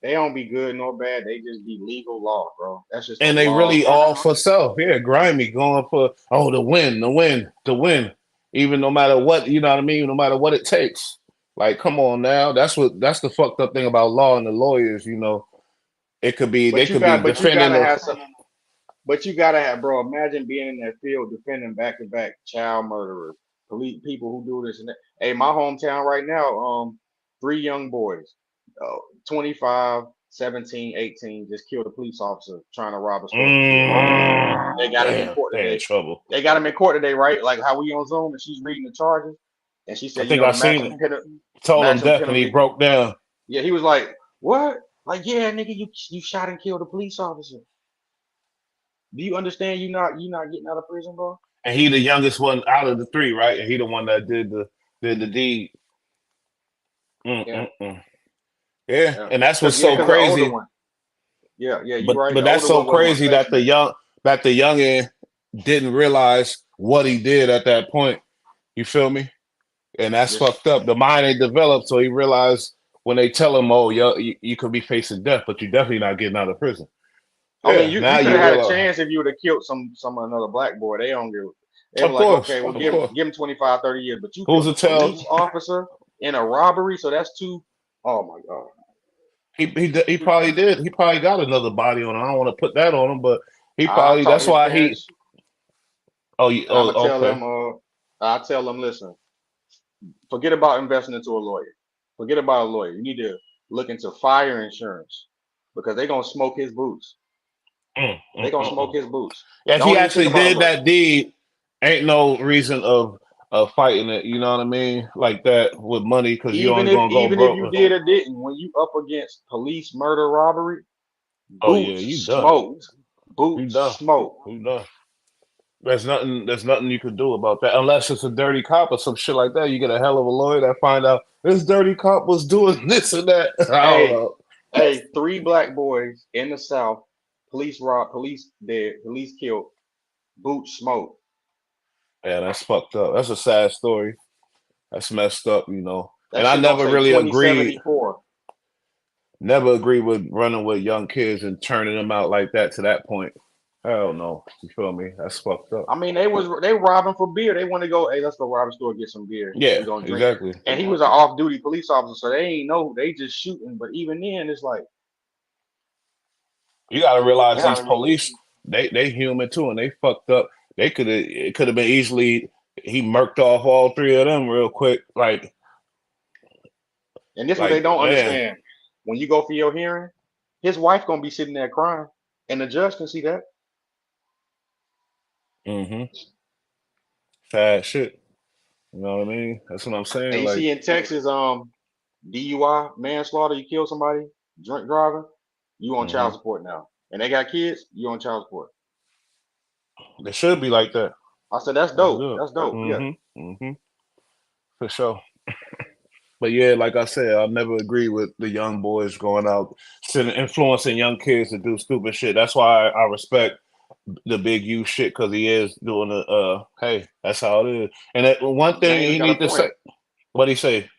they don't be good nor bad. They just be legal law, bro. That's just the And they law. really all for self. Yeah, grimy, going for the win, the win, the win. Even no matter what, you know what I mean. No matter what it takes. Like, come on now. That's the fucked up thing about law and the lawyers. It could be they But you could be got, but you defending gotta the. have some. But you gotta have, bro. Imagine being in that field defending back to back child murderers, police people who do this and that. Hey, my hometown right now, three young boys, 25, 17, 18, just killed a police officer trying to rob a store for $2. They got him in Damn, court they in today. trouble. They got him in court today, right? Like how we on Zoom and she's reading the charges, and she I said, think I the seen it. Told him maximum death, and he penalty. broke down. Yeah, he was like, what? Like, yeah, nigga, you shot and killed a police officer. Do you understand? You not getting out of prison, bro? And he the youngest one out of the three, right? And he the one that did the deed. Yeah. Mm-mm-mm. Yeah, Yeah, and that's what's so because the older crazy. one. Yeah, yeah, you're But right. but The that's older so one wasn't crazy that respecting it. the youngin didn't realize what he did at that point. You feel me? And that's Just, fucked up. The mind ain't developed, so he realized when they tell him, "Oh, you could be facing death, but you're definitely not getting out of prison." I mean, Yeah, you now could have you had a realize. chance if you would have killed some another black boy. They don't give. They were Of like, course, okay, well, of course. give him 25, 30 years. But you Who's killed to a tell? police officer in a robbery, so that's two. Oh my god. He probably did. He probably got another body on him. I don't want to put that on him, but he I probably. talk to That's his why he. parents, Oh, and I'm gonna tell okay. them. I tell them, listen, forget about investing into a lawyer. Forget about a lawyer. You need to look into fire insurance because they're gonna smoke his boots. Mm, They're mm, gonna mm, smoke mm. his boots. Yeah, if he Don't even think actually about a did lawyer. that deed, ain't no reason of fighting it. You know what I mean? Like that with money, because you only gonna go Even if you broke. did or didn't, when you up against police murder robbery, Oh yeah, boots you done. smoked. You Boots done. smoked. You done. There's nothing. There's nothing you could do about that unless it's a dirty cop or some shit like that. You get a hell of a lawyer that find out this dirty cop was doing this and that. I don't Hey, know. hey, three black boys in the South, police robbed, police dead, police killed, boots smoked. Yeah, that's fucked up. That's a sad story. That's messed up. And That I shit gonna never say really agreed. 2074. Never agreed with running with young kids and turning them out like that to that point. Hell no. You feel me? That's fucked up. I mean, they robbing for beer. They want to go, hey, let's go rob a store, get some beer. Yeah, We gonna drink. exactly. And he was an off-duty police officer, so they ain't know. They just shooting. But even then, it's like, You got to realize these yeah, police, they human too, and they fucked up. They could have it could have been easily he murked off all three of them real quick. and this what they Like don't man, understand. When you go for your hearing, his wife gonna be sitting there crying, and the judge can see that. mm-hmm. Sad shit. You know what I mean? That's what I'm saying. And you Like see in Texas, DUI, manslaughter, you kill somebody, drunk driving, you on mm-hmm. child support now. And they got kids, you on child support. They should be like that. I said, that's That's dope. good. That's dope. Yeah. Mm-hmm. Mm-hmm. For sure. But yeah, like I said, I never agree with the young boys going out, influencing young kids to do stupid shit. That's why I respect the big U shit because he is doing the. Hey, that's how it is. And one thing James he got a need to say, point. what he say?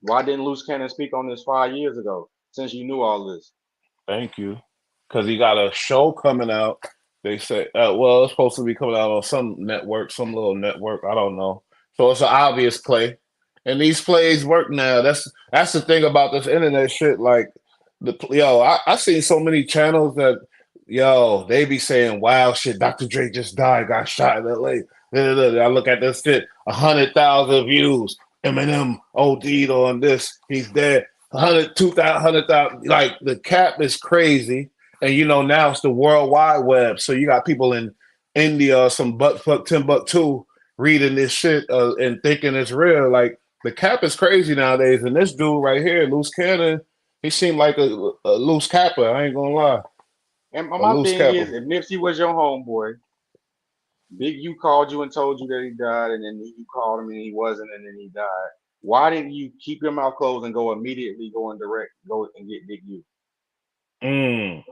Why didn't Loose Cannon speak on this 5 years ago since you knew all this? Thank you, because he got a show coming out. They say, well, it's supposed to be coming out on some network, some little network. I don't know. So it's an obvious play, and these plays work now. That's the thing about this internet shit. Like I seen so many channels that they be saying wild shit. Dr. Dre just died, got shot in L.A. I look at this shit, 100,000 views. Eminem OD'd on this. He's dead. 100, 2,000, 100,000. Like the cap is crazy. And now it's the World Wide Web. So you got people in India or some butt fuck Timbuktu reading this shit and thinking it's real. Like the cap is crazy nowadays. And this dude right here, Loose Cannon, he seemed like a loose capper. I ain't gonna lie. And A my loose thing capper. is, if Nipsey was your homeboy, Big U called you and told you that he died, and then you called him and he wasn't, and then he died. Why didn't you keep your mouth closed and go immediately go and direct, go and get Big U? If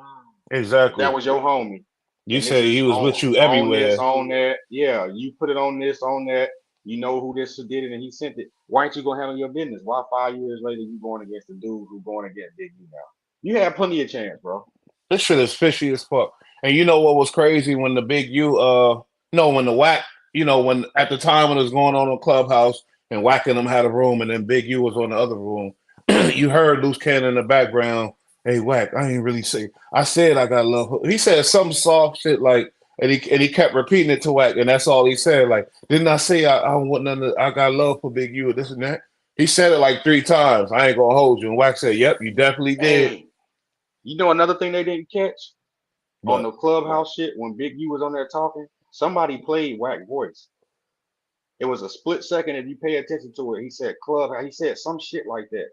that Exactly. was your homie, You and this say he is was with you on this, everywhere. on that, yeah, you put it on this, on that. You know who this did it, and he sent it. Why ain't you gonna handle your business? Why 5 years later you going against the dude who going against Big U now? You had plenty of chance, bro. This shit is fishy as fuck. And you know what was crazy when the big U no, when the whack, when at the time when it was going on Clubhouse and whacking them had a room and then Big U was on the other room, you heard Loose Cannon in the background. Hey whack, I ain't really say I said I got love. He said some soft shit like and he kept repeating it to whack, and that's all he said. Like, didn't I say I don't want none of I got love for Big U or this and that? He said it like 3 times. I ain't gonna hold you. And Wack said, yep, you definitely did. Hey, you know another thing they didn't catch on But the Clubhouse shit when Big U was on there talking? Somebody played Whack voice. It was a split second if you pay attention to it. He said club. He said some shit like that.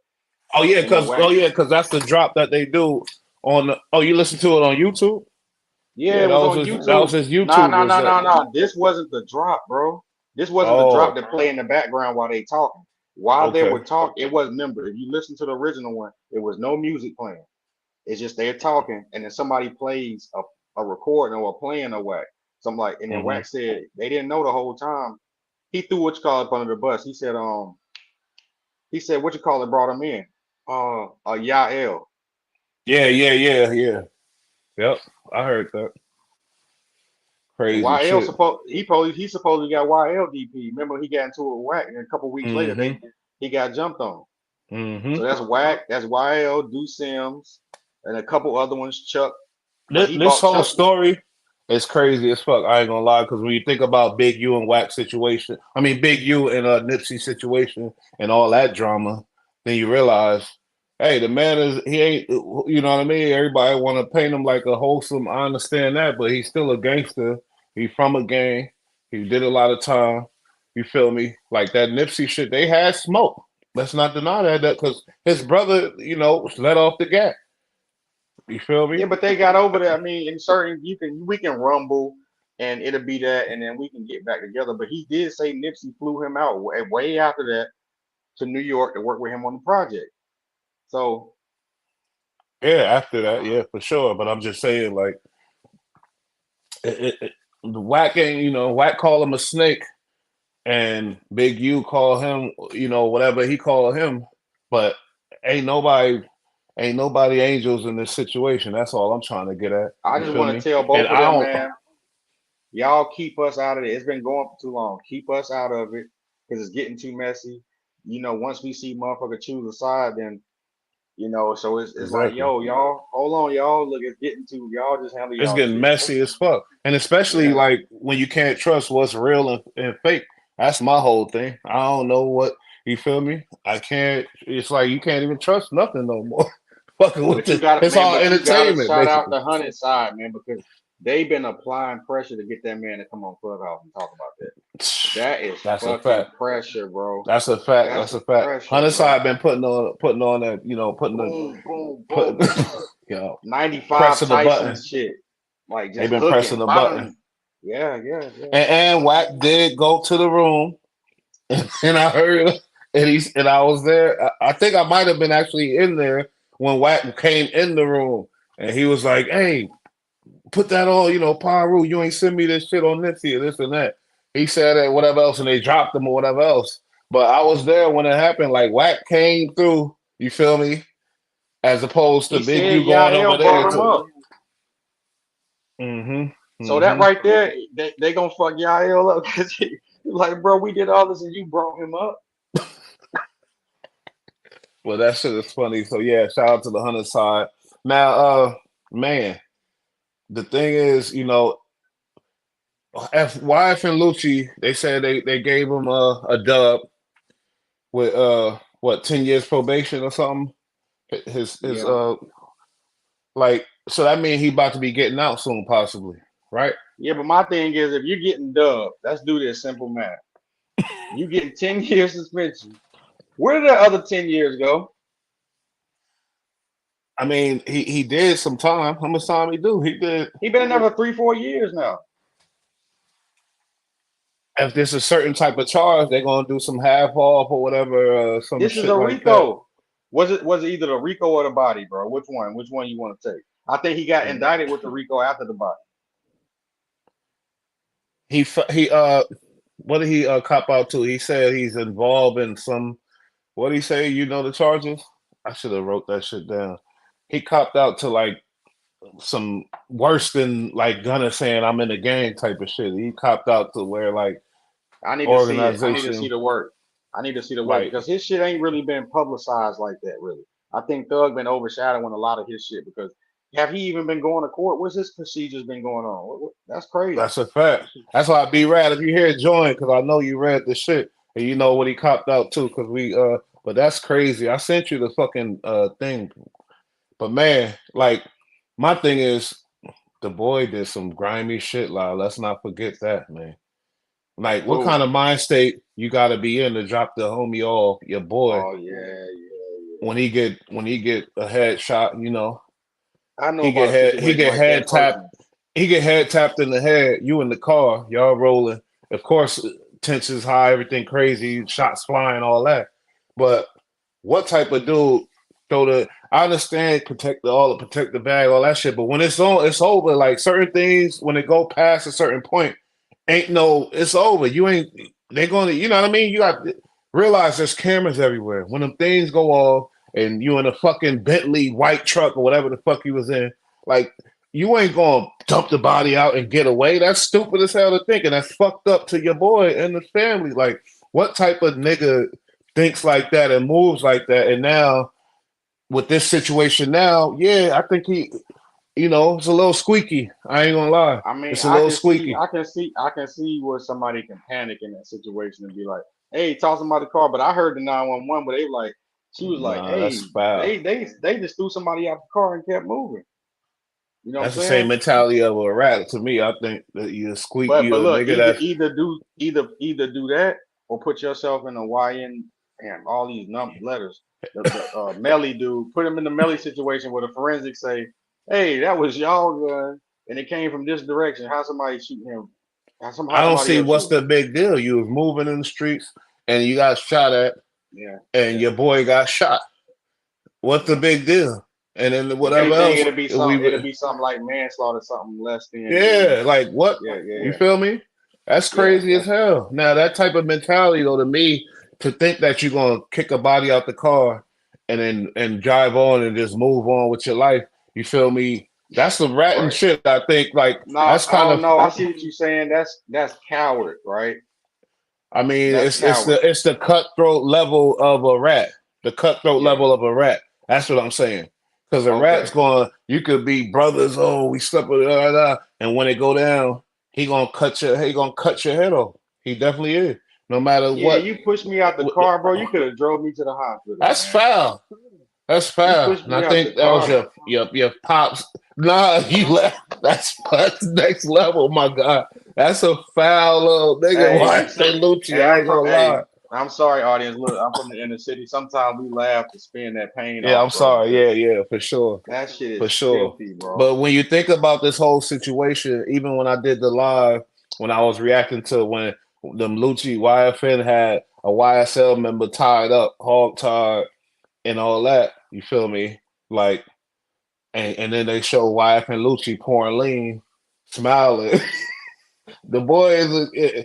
And then Whack, because that's the drop that they do on. You listen to it on YouTube. yeah, Yeah, it was on that was YouTube. his Nah, YouTube. nah, Was nah, that? nah, nah. This wasn't the drop, bro. This wasn't the drop Oh, that play in the background while they talking. While they Okay. were talking, it wasn't. Remember, if you listen to the original one, it was no music playing. It's just they're talking, and then somebody plays a recording or a playing of Wack. Something like, and then Hmm. Wack said they didn't know the whole time. He threw what you call it up under the bus. He said what you call it brought him in. Yael. Yeah, yeah, yeah, yeah. Yep. I heard that. And Crazy YL shit. supposedly got YL DP. Remember he got into it with Wack, and a couple weeks later Hmm. he got jumped on. Hmm. So that's Wack, that's YL, Do Sims, and a couple other ones, Chuck. But he This bought whole Chuck. story is crazy as fuck. I ain't gonna lie, because when you think about Big U and Wax situation, I mean Big U and Nipsey situation and all that drama, then you realize, hey, the man is he ain't. You know what I mean? Everybody want to paint him like a wholesome. I understand that, but he's still a gangster. He from a gang. He did a lot of time. You feel me? Like that Nipsey shit. They had smoke. Let's not deny that because his brother, let off the gas. You feel me? Yeah, but they got over there. I mean, in certain we can rumble and it'll be that, and then we can get back together. But he did say Nipsey flew him out way after that to New York to work with him on the project. So Yeah, after that, yeah, for sure. But I'm just saying, like, the Whack ain't, Whack call him a snake, and Big U call him, whatever he call him. But ain't nobody, ain't nobody angels in this situation. That's all I'm trying to get at. I You just feel want to me? tell And both of I them, don't. man, y'all keep us out of it. It's been going for too long. Keep us out of it because it's getting too messy. Once we see motherfucker choose a side, then so it's like, Exactly. yo, y'all, hold on, y'all. Look, it's getting too. Y'all just handle It's y'all getting shit. messy as fuck, and especially Yeah. like when you can't trust what's real and fake. That's my whole thing. I don't know what you feel me. I can't. It's like you can't even trust nothing no more. Fucking with But you this, got to, it's man. all But you got to entertainment shout out basically. the Hunted side, man, because they've been applying pressure to get that man to come on Clubhouse and talk about that. That is That's a fucking fact. pressure, bro. That's a fact. That's That's a fact. pressure, Hunter bro. side been putting on that, Boom, boom, putting, boom. you 95 pressing the Tyson button. shit, like They've just been pressing hooking, the button. bang. Yeah, yeah, yeah. And Wack did go to the room, and I heard, and I was there. I think I might have been actually in there when Wack came in the room, and he was like, "Hey, put that on, Pyru. You ain't send me this shit on Nipsey or this and that." He said that whatever else, and they dropped him or whatever else. But I was there when it happened. Like Wack came through. You feel me? As opposed to He Big said U going over Yael there brought him to. up. Mm-hmm. So that Mm-hmm. right there, they gonna fuck Yael up because he like, bro, we did all this and you brought him up. Well, that shit is funny. So yeah, shout out to the Hunter side. Now, man, the thing is, YFN Lucci, they said they gave him a dub with 10 years probation or something. His Yeah, like so that means he about to be getting out soon, possibly, right? yeah. But my thing is, if you're getting dubbed, let's do this simple math. You getting 10 years suspension. Where did the other 10 years go? I mean, he did some time. How much time he do? He did. He been in there for 3, 4 years now. If there's a certain type of charge, they're gonna do some half off or whatever, some This is shit a like that. Rico. Was it either the Rico or the body, bro? Which one? Which one you want to take? I think he got indicted with the Rico after the body. He what did he cop out to? He said he's involved in some. What did he say? You know the charges? I should have wrote that shit down. He copped out to like some worse than like Gunner saying I'm in a gang type of shit. He copped out to where like I need to see it. I need to see organization the work. I need to see the work like because his shit ain't really been publicized like that, really. I think Thug been overshadowing a lot of his shit because have he even been going to court? What's his procedures been going on? That's crazy. that's a fact. That's why I be rad if you hear it join because I know you read the shit and you know what he copped out to because we but that's crazy. I sent you the fucking thing. But man, like my thing is the boy did some grimy shit, like let's not forget that, man. Like, what kind Who? of mind state you got to be in to drop the homie off your boy Oh yeah, yeah, when yeah. he get a headshot? I know He about get a head he situation get like head that tapped. personally. He get head tapped in the head. You in the car, y'all rolling. Of course, tensions high, everything crazy, shots flying, all that. But what type of dude throw the? I understand protect the bag, all that shit. But when it's on, it's over. Like certain things, when it go past a certain point, ain't no. It's over. You ain't. They gonna. You know what I mean? You got to realize there's cameras everywhere. When them things go off, and you in a fucking Bentley white truck or whatever the fuck you was in, like you ain't gonna dump the body out and get away. That's stupid as hell to think, and that's fucked up to your boy and the family. Like, what type of nigga thinks like that and moves like that? And now with this situation now, yeah, I think he, it's a little squeaky. I ain't gonna lie, I mean, it's a little squeaky. I can see where somebody can panic in that situation and be like, "Hey, toss him out the car." But I heard the 911, but they like, she was like, Nah, that's "Hey, foul. they just threw somebody out the car and kept moving." You know what I'm That's the same saying? mentality of a rat to me. I think that you squeak, But you a look, nigga that's. either do that or put yourself in a YN and all these letters. The Melly dude, put him in the Melly situation where the forensics say, "Hey, that was y'all gun, and it came from this direction. How somebody shoot him? I How don't somebody see else what's shoot the him?" big deal. You was moving in the streets and you got shot at, Yeah, and yeah, your boy got shot. What's the yeah. big deal? And then If whatever anything, else it'll be something like manslaughter, something less than. yeah, like what? Yeah, yeah, You yeah, feel me? That's yeah. crazy as hell. Now that type of mentality, though, to me, to think that you're gonna kick a body out the car and then and drive on and just move on with your life. You feel me? That's some ratting Right. shit. I think like No, that's I kind don't of. know. I see what you're saying. That's coward, right? I mean, That's it's coward. the cutthroat level of a rat. The cutthroat Yeah. level of a rat. That's what I'm saying. Because a rat's Okay. going, you could be brothers. Oh, we slept with, and when it go down, he gonna cut your head off. He definitely is. No matter Yeah, what. you pushed me out the car, bro. You could have drove me to the hospital, That's man. foul. That's You foul. pushed And I me out the think that was car. your pops. Nah, you left. That's next level, my God. That's a foul little nigga. Hey, Why you say some Lucci? hey, I ain't gonna lie. I'm sorry, audience. Look, I'm from the inner city. Sometimes we laugh to spin that pain Yeah, off, I'm bro, sorry. Yeah, because yeah, for sure. that shit For is sure. filthy, bro. But when you think about this whole situation, even when I did the live, when I was reacting to when them Lucci YFN had a YSL member tied up, hog tied, and all that, you feel me? Like, and then they show YFN Lucci pouring lean, smiling. The boy is,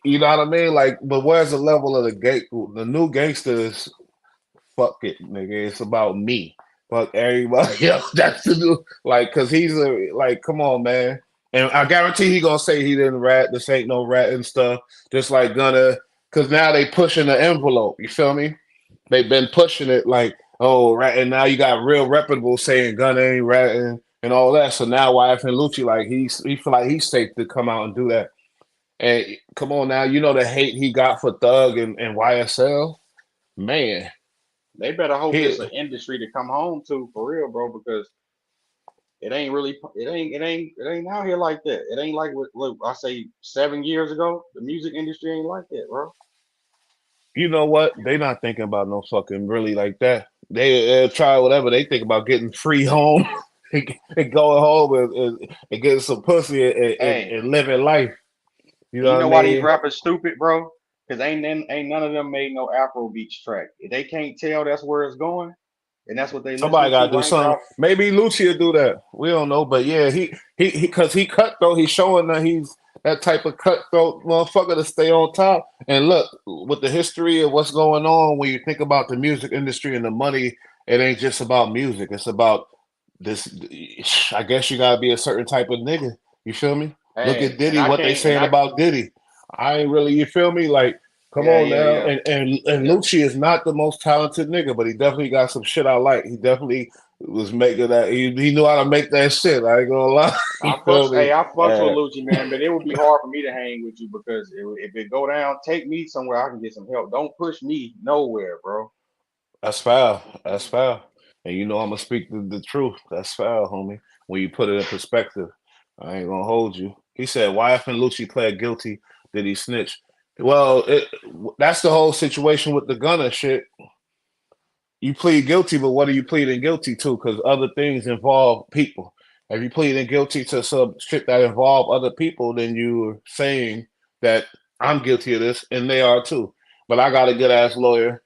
you know what I mean? Like, but where's the level of the gate? The new gangsters, fuck it, nigga. It's about me. Fuck everybody else. That's the new, like, cause he's like, come on, man. And I guarantee he gonna say he didn't rat. This ain't no rat and stuff. Just like gonna, cause now they pushing the envelope. You feel me? They've been pushing it like, oh, rat, and now you got real reputable saying Gunna ain't ratting and all that. So now YFN Lucci, like he feel like he's safe to come out and do that. And come on now, you know the hate he got for Thug and YSL, man. They better hope He it's an industry to come home to for real, bro, because it ain't out here like that. It ain't like what look, I say 7 years ago. The music industry ain't like that, bro. You know what? They not thinking about no fucking really like that. They'll try whatever. They think about getting free home and going home and getting some pussy Hey, and living life. You and know you what I know why these mean? rappers stupid, bro? Cause ain't none of them made no Afro beats track. If they can't tell that's where it's going, and that's what they Somebody listening got to to do right something. now. Maybe Lucci will do that. We don't know, but yeah, because he cutthroat. He's showing that he's that type of cutthroat motherfucker to stay on top. And look, with the history of what's going on, when you think about the music industry and the money, it ain't just about music. It's about this. I guess you gotta be a certain type of nigga. You feel me? Look at Hey, and Diddy. I What they can't, and saying I about Diddy? I ain't really. You feel me? Like, come yeah, on yeah, now. yeah, And yeah. Lucci is not the most talented nigga, but he definitely got some shit I like. He definitely was making that. He knew how to make that shit. I ain't gonna lie. You feel me? I fucks with Lucci, man, but it would be hard for me to hang with you because if it go down, take me somewhere I can get some help. Don't push me nowhere, bro. That's foul. That's foul. And you know I'm gonna speak the truth. That's foul, homie. When you put it in perspective, I ain't gonna hold you. He said, "YFN Lucci pled guilty. Did he snitch?" Well, that's the whole situation with the Gunner shit. You plead guilty, but what are you pleading guilty to? Because other things involve people. If you pleading guilty to some shit that involve other people, then you're saying that I'm guilty of this, and they are too. But I got a good ass lawyer,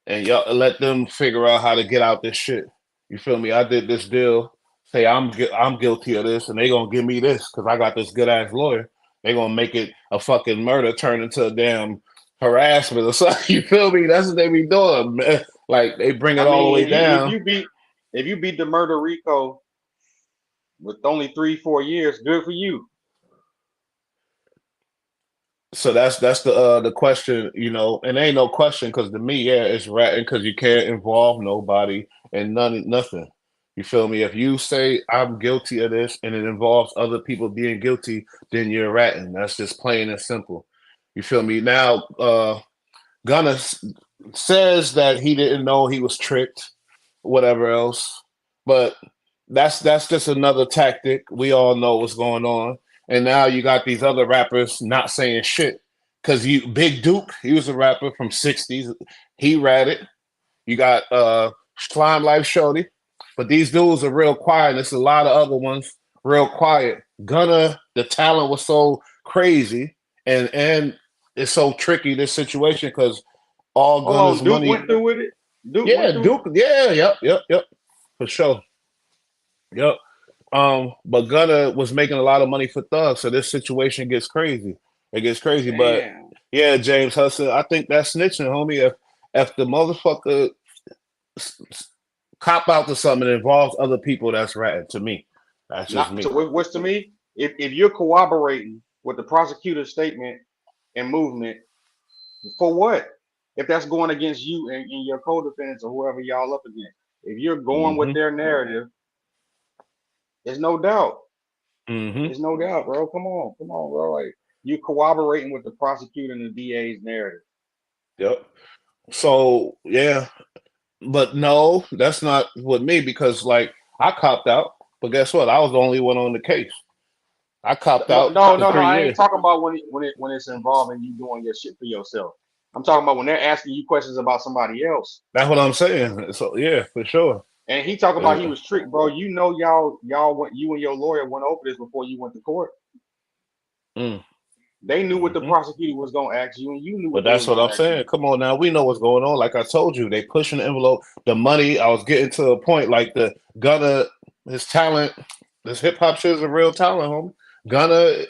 and y'all let them figure out how to get out this shit. You feel me? I did this deal. Say I'm guilty of this, and they gonna give me this because I got this good ass lawyer. They gonna make it a fucking murder turn into a damn harassment or something. You feel me? That's what they be doing, man. Like they bring it I all the mean, way down. if you beat the murder Rico with only 3-4 years, good for you. So that's the question, you know, and ain't no question because to me, yeah, it's ratting because you can't involve nobody and nothing. You feel me? If you say I'm guilty of this and it involves other people being guilty, then you're ratting. That's just plain and simple. You feel me? Now, Gunner says that he didn't know he was tricked, whatever else, but that's just another tactic. We all know what's going on. And now you got these other rappers not saying shit. Cause you Big Duke, he was a rapper from 60s. He ratted. You got Slime Life Shorty. But these dudes are real quiet. There's a lot of other ones real quiet. Gunna, the talent was so crazy and it's so tricky this situation because all Hold Gunna's on, Duke money. went through with it. Duke went Yeah, through. Duke. Yeah, yep, for sure. Yep. But Gunna was making a lot of money for Thug, so this situation gets crazy. It gets crazy. But Damn. yeah, James Hudson, I think that's snitching, homie. If the motherfucker cop out to something that involves other people, that's ratting to me. That's just Not so. me. What's to me? If you're cooperating with the prosecutor's statement and movement, for what? If that's going against you and your co-defendants or whoever y'all up against, if you're going with Hmm. their narrative, there's no doubt. Hmm. There's no doubt, bro. Come on, bro. Like you cooperating with the prosecutor and the DA's narrative. Yep. So yeah, but no, that's not with me because like I copped out, but guess what? I was the only one on the case. I copped No, out no, for no, no. three I ain't years. talking about when it's involving you doing your shit for yourself. I'm talking about when they're asking you questions about somebody else. That's what I'm saying. So yeah, for sure. And he talked about he Uh, was tricked, bro. You know, y'all went, you and your lawyer went over this before you went to court. mm, They knew what the hmm. prosecutor was gonna ask you, and you knew But what they that's was what I'm gonna ask saying. you. Come on now, we know what's going on. Like I told you, they pushing the envelope. The money, I was getting to a point like the Gunna, his talent, this hip hop shit is a real talent, homie. Gunna,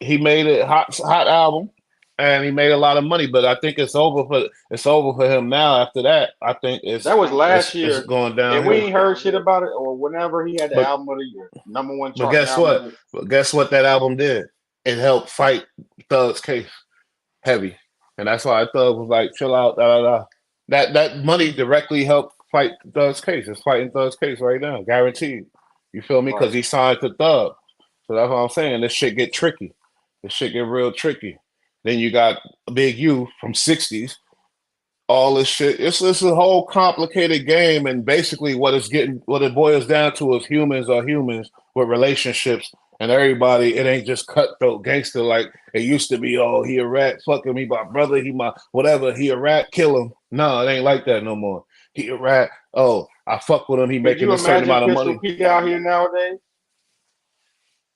he made a hot album, and he made a lot of money. But I think it's over for him now. After that, I think That was last it's year, going and we downhill. ain't heard shit about it. Or whenever he had the But album of the year, #1 but charting guess album of the what? year. But guess what that album did? It helped fight Thug's case heavy, and that's why Thug was like, "Chill out, da da da." That money directly helped fight Thug's case. It's fighting Thug's case right now, guaranteed. You feel me? Because Right. he signed to Thug. So that's what I'm saying. This shit get tricky. This shit get real tricky. Then you got Big U from '60s. All this shit. It's a whole complicated game, and basically what it boils down to is humans are humans with relationships, and everybody. It ain't just cutthroat gangster like it used to be. Oh, he a rat, fucking me, my brother. He my whatever. He a rat, kill him. No, it ain't like that no more. He a rat. Oh, I fuck with him. He Could making you a certain imagine amount of Pistol money. Pete out here nowadays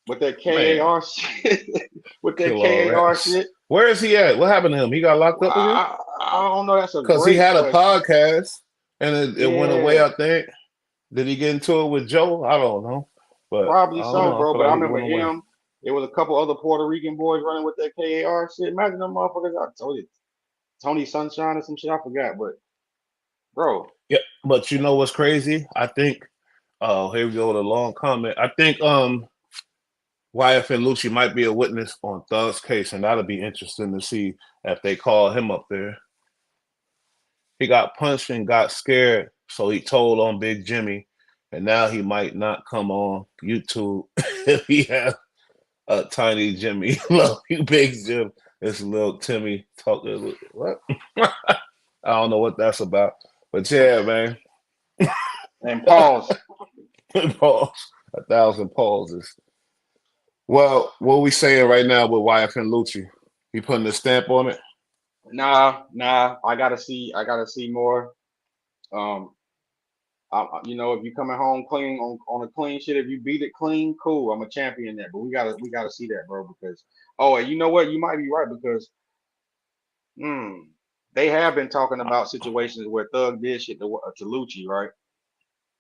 with that Man, KAR shit? With that kill all KAR rats. shit? Where is he at? What happened to him? He got locked up again? I don't know. That's a Because he great had a question. podcast and it went away, Yeah, I think. Did he get into it with Joe? I don't know. But I probably don't so, know. I bro. feel But I like he remember went away. him. There was a couple other Puerto Rican boys running with that KAR shit. Imagine them motherfuckers. I told you, Tony Sunshine or some shit. I forgot, but bro, Yeah. But you know what's crazy? I think here we go with a long comment. I think YFN Lucci might be a witness on Thug's case, and that'll be interesting to see if they call him up there. He got punched and got scared, so he told on Big Jimmy, and now he might not come on YouTube if he has a tiny Jimmy. Love you, Big Jim. It's little Timmy talking. What? I don't know what that's about, but yeah, man. and pause. Pause. 1,000 pauses. Well, what we saying right now with YFN Lucci? He putting a stamp on it. Nah. I gotta see more. Um, you know, if you coming home clean on a clean shit, if you beat it clean, cool. I'm a champion there, but we gotta see that, bro. Because and you know what? You might be right because, hmm, they have been talking about situations where Thug did shit to Lucci, right?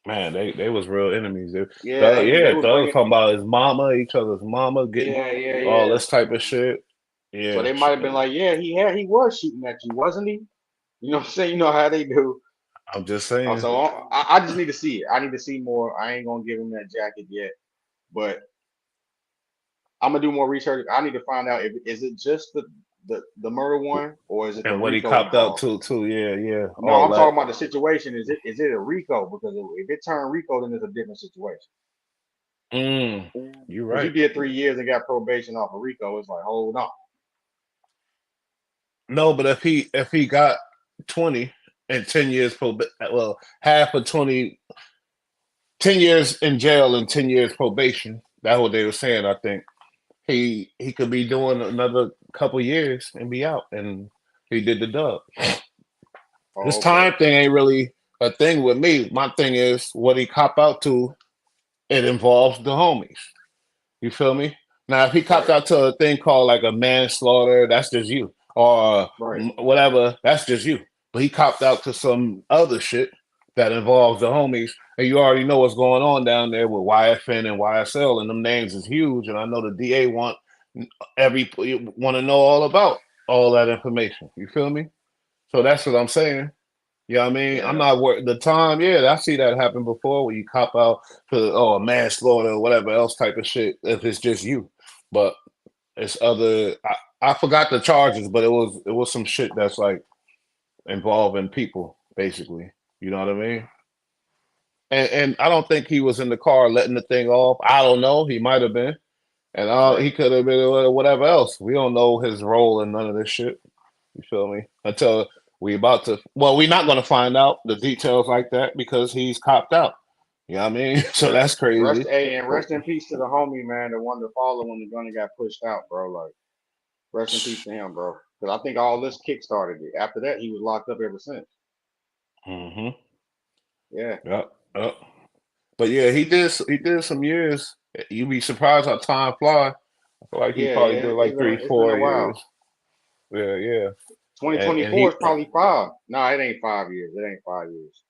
Man, they was real enemies. Yeah, they was Thug was bringing. talking about his mama, each other's mama, getting Yeah, yeah, all yeah. this type of shit. So Yeah, they might have been like, yeah, he was shooting at you, wasn't he? You know what I'm saying? You know how they do. I'm just saying. So I just need to see it. I need to see more. I ain't gonna give him that jacket yet, but I'm gonna do more research. I need to find out if is it just the murder one or is it the And what he RICO copped out involved? too. Yeah, yeah, No, all I'm that. talking about the situation. Is it a RICO? Because if it turned RICO, then it's a different situation. Mm, you're Because you right. did 3 years and got probation off of RICO, it's like hold on. No, but if he got 20 and 10 years well, half of 20, 10 years in jail and 10 years probation. That's what they were saying, I think. He could be doing another couple years and be out, and he did the dub. This Oh, okay. time thing ain't really a thing with me. My thing is what he cop out to. It involves the homies. You feel me? Now, if he copped Right. out to a thing called like a manslaughter, that's just you, or Right. whatever, that's just you. But he copped out to some other shit that involves the homies, and you already know what's going on down there with YFN and YSL, and them names is huge. And I know the DA want to know all about all that information. You feel me? So that's what I'm saying. You know what I mean? I'm Yeah. not worried. The time, yeah, I see that happen before where you cop out to a manslaughter or whatever else type of shit if it's just you. But it's other. I forgot the charges, but it was some shit that's like involving people basically. You know what I mean? And I don't think he was in the car letting the thing off. I don't know. He might have been, and Right. he could have been whatever else. We don't know his role in none of this shit. You feel me? Until we about to. Well, we're not going to find out the details like that because he's copped out. You know what I mean? So Re- that's crazy. rest in peace to the homie, man, the one to follow when the gunner got pushed out, bro. Like, rest in peace to him, bro. Because I think all this kick started it. After that, he was locked up ever since. Mm-hmm. Yeah. Yep. Yep. But yeah, he did some years. You'd be surprised how time fly. I feel like he Yeah, probably yeah. did like three, It's been a 4 years. while. Yeah, yeah. And 2024 is he probably 5. No, it ain't 5 years. It ain't 5 years.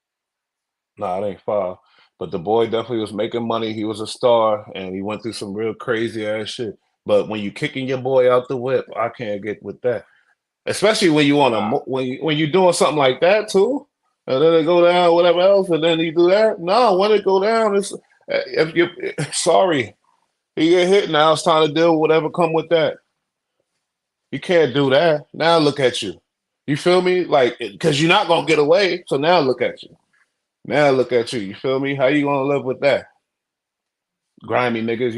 nah, it ain't five. But the boy definitely was making money. He was a star, and he went through some real crazy ass shit. But when you kicking your boy out the whip, I can't get with that. Especially when you on a Nah. when you doing something like that too, and then it go down whatever else, and then you do that. No, when it go down, it's if you sorry, you get hit now. It's time to deal with whatever come with that. You can't do that. Now look at you. You feel me? Like because you're not gonna get away. So now look at you. Now look at you. You feel me? How you gonna live with that? Grimy niggas,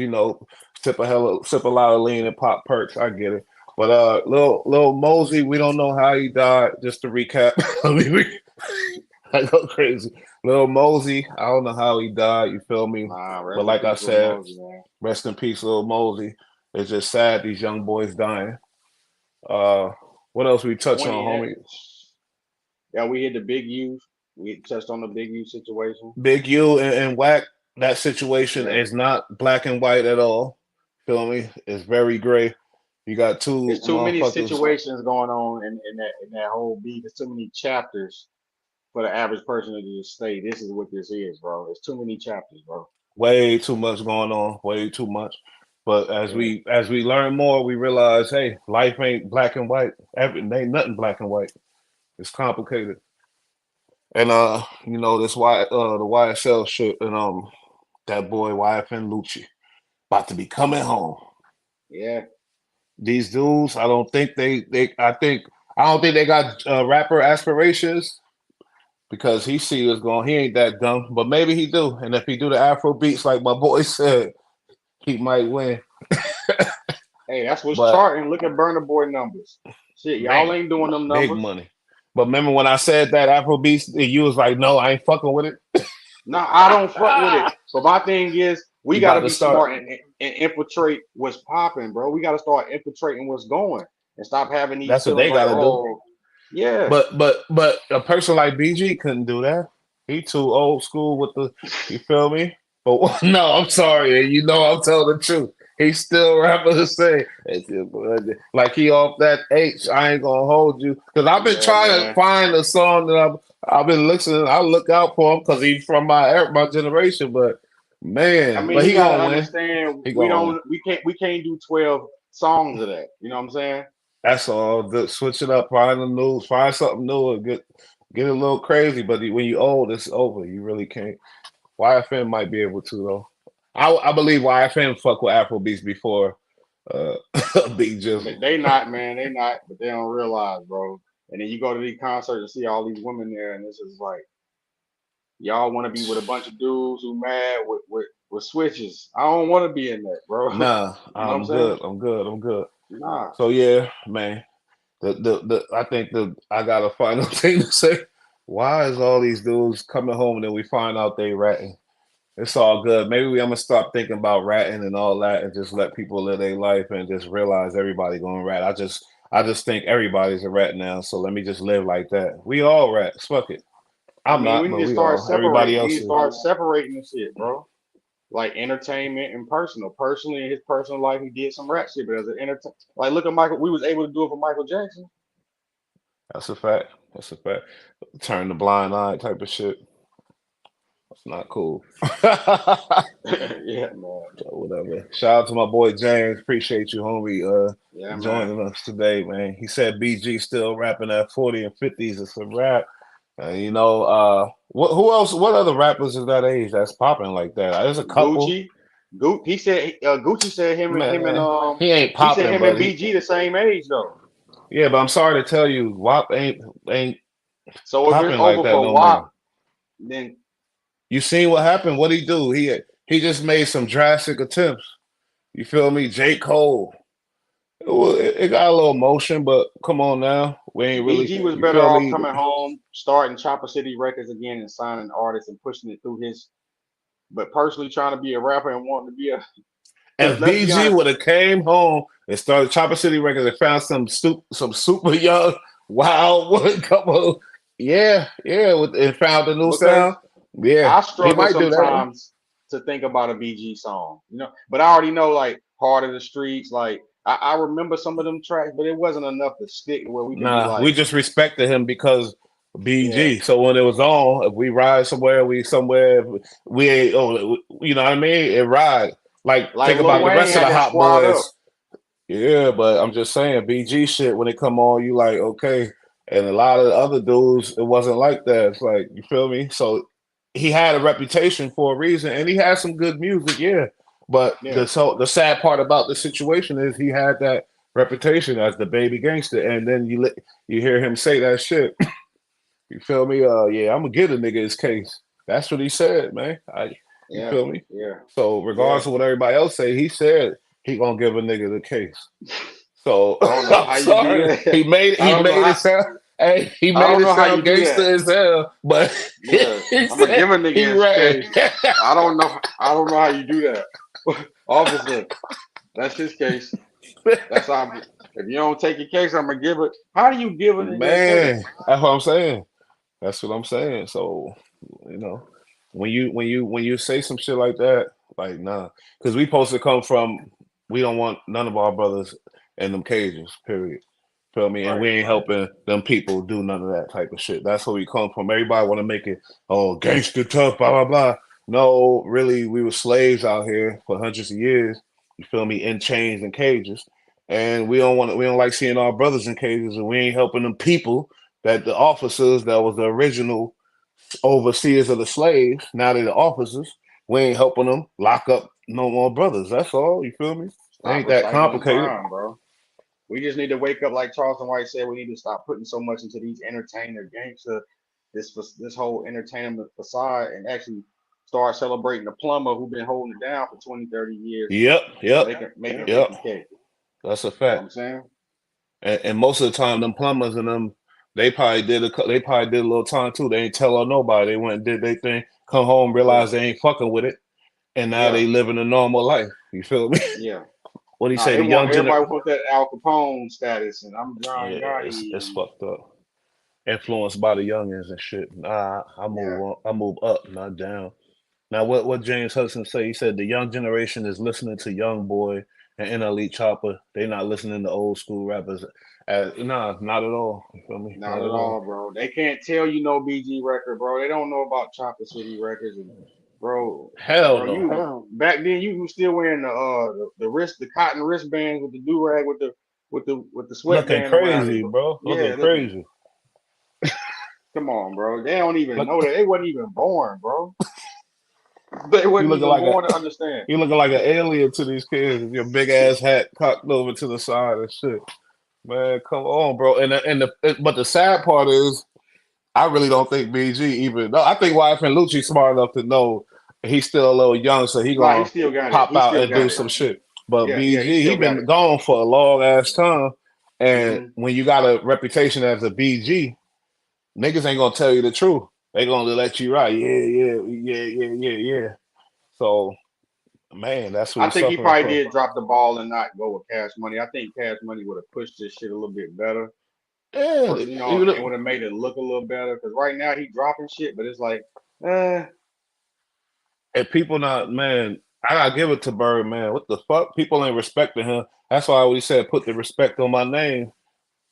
sip a lot of lean and pop perks. I get it. But little Mosey, we don't know how he died. Just to recap, I go crazy. Little Mosey, I don't know how he died. You feel me? Nah, But rest in like I peace, little said, Mosey, man. rest in peace, little Mosey. It's just sad these young boys dying. Uh, what else we touch on, 20. homie? Yeah, we hit the big U's. We touched on the big U situation. Big U and Whack. That situation Yeah. is not black and white at all. Feel me? It's very gray. You got two There's too many motherfuckers situations going on in that whole beat. There's too many chapters for the average person to just say this is what this is, bro. There's too many chapters, bro. way too much going on, way too much. But as Yeah. we learn more, we realize, hey, life ain't black and white. Ain't nothing black and white. It's complicated. And this the YSL shit and that boy YFN Lucci about to be coming home. Yeah. These dudes, I don't think I don't think they got rapper aspirations because he see us going. He ain't that dumb, but maybe he do. And if he do the Afro beats like my boy said, he might win. Hey, that's what's But charting. Look at Burner Boy numbers. Shit, y'all man, ain't doing them big numbers. money. But remember when I said that Afro beats, you was like, no, I ain't fucking with it. No, I don't fuck with it. But my thing is, we You gotta about to be start. smart and infiltrate what's popping, bro. We gotta start infiltrating what's going and stop having these That's what feelings they like, got to do. oh, yeah. But a person like BG couldn't do that. He too old school with the. You feel me? But no, I'm sorry. You know I'm telling the truth. He's still rapping the same. Like he off that H. I ain't gonna hold you because I've been Yeah, trying to man. find a song that I've been listening. I look out for him because he's from my generation. But I man, mean, but he he got to gonna win. understand He gonna win. we can't do 12 songs of that. You know what I'm saying? That's all. Switch it up. Find the news. Find something new. And get a little crazy. But when you old, it's over. You really can't. YFN might be able to though. I believe YFN fuck with Afrobeats before uh Big Jizzle. They not, man. They not, but they don't realize, bro. And then you go to these concerts and see all these women there, and it's just like y'all want to be with a bunch of dudes who mad with switches. I don't want to be in that, bro. Nah, You know what I'm I'm saying? good. I'm good. I'm good. Nah. So yeah, man. The I think I got a final thing to say. Why is all these dudes coming home and then we find out they ratting? It's all good. Maybe I'm gonna stop thinking about ratting and all that and just let people live their life and just realize everybody going to rat. I just think everybody's a rat now. So let me just live like that. We all rats. Fuck it. I I'm mean, not, we need but to we start all. Everybody separating. We need else to is. start separating the shit, bro. Like entertainment and personal. Personally, in his personal life, he did some rap shit, but as an entertain, like look at Michael. We was able to do it for Michael Jackson. That's a fact. That's a fact. Turn the blind eye type of shit. It's not cool. Yeah, man. Whatever. Shout out to my boy James. Appreciate you, homie, Yeah, man. joining us today, man. He said BG still rapping at 40 and 50s. It's a rap. Who else? What other rappers is that age that's popping like that? There's a couple. Gucci. He said Gucci said him and Man, he ain't he said popping, him and but he. BG the same age though. Yeah, but I'm sorry to tell you, WAP ain't So if it's popping like over that for no WAP, more. then You seen what happened? What he do? He just made some drastic attempts. You feel me? J. Cole. It got a little motion, but come on now. We ain't really, BG was you better feel off me? coming home, starting Chopper City Records again and signing artists and pushing it through his. But personally, trying to be a rapper and wanting to be a, because If let's be BG honest, would have came home and started Chopper City Records and found some super young, wild wood couple, and found a new sound, because yeah, I he struggle might do that. sometimes to think about a BG song, but I already know like Heart of the Streets, like I remember some of them tracks, but it wasn't enough to stick where we can be Nah, we like, just respected him because yeah, BG. So when it was on, if we ride somewhere, we ain't. Oh, you know what I mean? It ride. Like like think Lil about the Wayne rest of had the that hot squad boys. up. Yeah, but I'm just saying BG shit when it come on, you like okay, and a lot of the other dudes, it wasn't like that. It's like you feel me. So he had a reputation for a reason, and he had some good music, yeah. But Yeah, the sad part about the situation is he had that reputation as the baby gangster, and then you hear him say that shit. You feel me? Yeah, I'm gonna get a nigga his case. That's what he said, man. You yeah, feel me? yeah, So yeah. regardless of what everybody else say, he said he gonna give a nigga the case. So I don't know I'm how you do sorry. that. I He don't know made it how. sound hey, he I made don't it know how you sound do that. gangster as hell, but Yeah, he I'm gonna said give a nigga he his ran. case. I don't know. I don't know how you do that, officer. That's his case. That's how. If you don't take your case, I'm gonna give it. How do you give a nigga a Man, case? that's what I'm saying. That's what I'm saying. So, you know, when you say some shit like that, like nah, because we supposed to come from. We don't want none of our brothers in them cages. Period. Feel me? And Right, we ain't right. helping them people do none of that type of shit. That's where we come from. Everybody want to make it gangster tough, blah blah blah. No, really, we were slaves out here for hundreds of years. You feel me? In chains and cages, and we don't like seeing our brothers in cages, and we ain't helping them people that the officers that was the original overseers of the slaves. Now they're the officers. We ain't helping them lock up no more brothers. That's all. You feel me? It Stop ain't that recycling complicated. crime, bro. We just need to wake up, like Charleston White said. We need to stop putting so much into these entertainer gangster, this whole entertainment facade, and actually start celebrating the plumber who been holding it down for 20, 30 years, Yep, yep, making yep. 50K. That's a You know what fact. I'm saying? And most of the time, them plumbers and them, they probably did a little time too. They ain't tell on nobody. They went and did their thing, come home, Yeah, realize they ain't fucking with it, and now yeah, they living a normal life. You feel me? yeah. What do you Nah, say? they The want young everybody gener want that Al Capone status, and I'm John Yeah, it's Gotti. fucked up. Influenced by the youngins and shit. Nah, I Yeah, move on. I move up, not down. Now, what James Hudson say? He said the young generation is listening to Young Boy and NLE Chopper. They not listening to old school rappers. Nah, not at all. You feel me? Not Not at at all. all, bro. They can't tell you no BG record, bro. They don't know about Chopper City Records, and bro, Hell bro, no. you back then you was still wearing the cotton wristbands with the do rag with the Looking sweatband around it, crazy, bro. bro. Looking Yeah, looking. crazy. Come on, bro. They don't even Look, know that. They wasn't even born, bro. They you wasn't looking even like a born to understand. you looking like an alien to these kids with your big ass hat cocked over to the side and shit. Man, come on, bro. But the sad part is, I really don't think BG even. No, I think YFN Lucci smart enough to know he's still a little young, so he Nah, he gonna still got it. pop He out still and do got it. some shit. But Yeah, he BG, he still got been it. gone for a long ass time, and Hmm. when you got a reputation as a BG, niggas ain't gonna tell you the truth. They gonna let you ride. Yeah, yeah, yeah, yeah, yeah, yeah. So, man, that's what I he's think he suffering probably from. did drop the ball and not go with Cash Money. I think Cash Money would have pushed this shit a little bit better. Yeah, And would have made it look a little better. Because right now he dropping shit, but it's like, eh, and people not, man. I gotta give it to Bird, man. What the fuck? People ain't respecting him. That's why I always said put the respect on my name.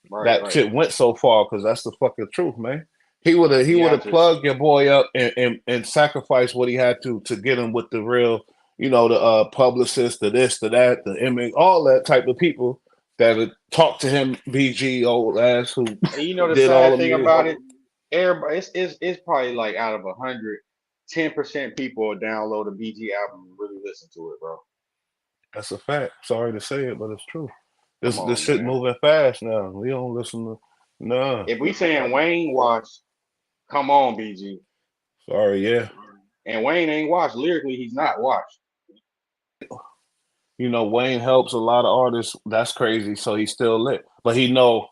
right, That right. shit went so far because that's the fucking truth, man. He would have Yeah, plugged your boy up and sacrificed what he had to get him with the real, the publicist, the this, the that, the image, all that type of people that would talk to him, BG old ass who and you know the did all sad them thing years. about it, everybody, it's probably like out of 100, 10% people will download a BG album and really listen to it, bro. That's a fact. Sorry to say it, but it's true. Come This on, shit man. moving fast now. We don't listen to nah. If we saying Wayne watched, come on, BG. Sorry, yeah. And Wayne ain't watched. Lyrically, he's not watched. Wayne helps a lot of artists. That's crazy. So he's still lit. But he know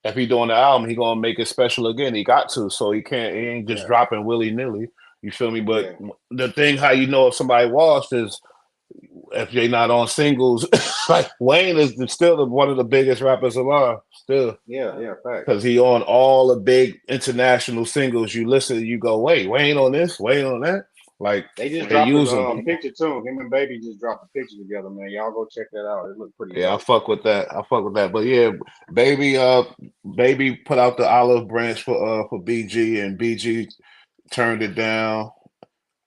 if he doing the album, he gonna make it special again. He got to, so he can't. He ain't just Yeah, dropping willy nilly. You feel me? But yeah. the thing, how you know if somebody washed is if they not on singles. Like Wayne is still one of the biggest rappers alive. Still, Yeah, yeah, facts. because he on all the big international singles. You listen, you go, wait, Wayne on this, Wayne on that. Like They just they dropped a use him. picture too. Him and Baby just dropped a picture together, man. Y'all go check that out. It looked pretty Yeah, I dope. fuck with that. I fuck with that. But yeah, baby, baby put out the olive branch for BG, and BG turned it down.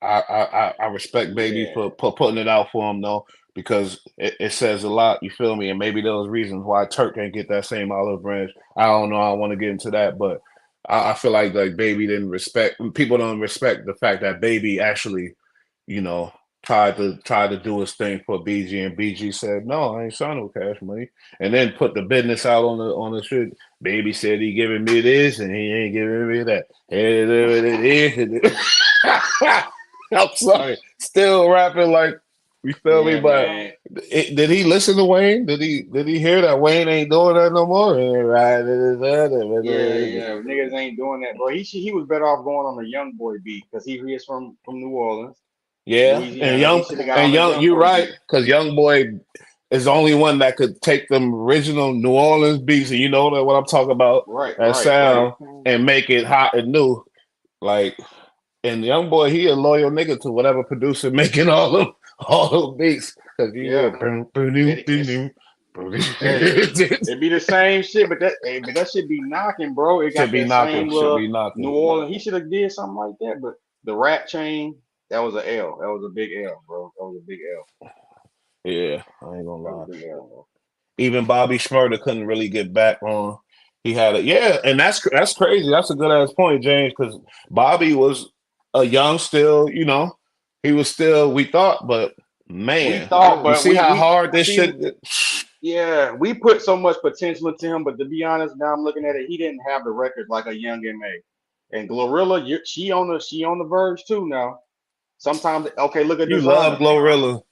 I respect baby Yeah, for putting it out for him though, because it says a lot. You feel me? And maybe those reasons why Turk can't get that same olive branch. I don't know. I want to get into that, but I feel like baby didn't respect. People don't respect the fact that baby actually, you know, tried to do his thing for BG, and BG said no, I ain't signing with Cash Money, and then put the business out on the shit. Baby said he giving me this and he ain't giving me that. I'm sorry. Still rapping like you feel me, yeah, but man. did he listen to Wayne? Did he hear that Wayne ain't doing that no more? Right. Yeah, yeah. Niggas ain't doing that, bro. He was better off going on the Young Boy beat because he is from New Orleans, Yeah, and Louisiana. He young should have got and on the young, Young you're Boy right, beat. because Young Boy is the only one that could take them original New Orleans beats, and you know that what I'm talking about, Right, that right, right. sound, and make it hot and new. Like, and Young Boy, he a loyal nigga to whatever producer making all them beats, because you hear Yeah. It's hey, it be the same shit, but that should be knocking, bro. It should got be that knocking, same should little be knocking. New Orleans. He should have did something like that, but the rap chain, that was a L. That was a big L, bro. That was a big L. Yeah, I ain't gonna That was lie. a big L, bro. Even Bobby Schmurda couldn't really get back on. He had it, yeah, and that's crazy. That's a good ass point, James, because Bobby was a young, still, he was still we thought, but We man, thought, you but see how we hard this see. shit. Yeah, we put so much potential into him, but to be honest, now I'm looking at it, he didn't have the records like a young MA. And Glorilla, she on the verge too now. Sometimes, okay, look at You love Designer. Glorilla.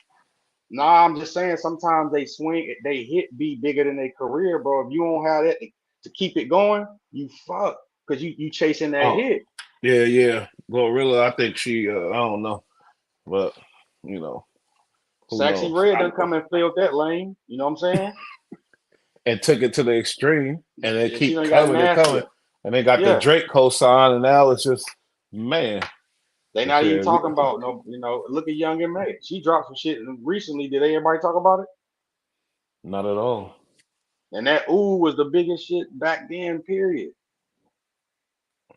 Nah, I'm just saying sometimes they swing, they hit be bigger than their career, bro. If you don't have that to keep it going, you fuck because you chasing that Oh, hit. yeah, yeah, Glorilla. I think she. I don't know, but you know, who Sexy knows? Red done come and filled that lane. You know what I'm saying? And took it to the extreme, and they Yeah, she keep done got coming and nastier. coming, and they got the Yeah, Drake cosign, and now it's just man. They But not even yeah, talking about no. Look at Young and May. She dropped some shit recently. Did everybody talk about it? not at all. And that ooh was the biggest shit back then. Period.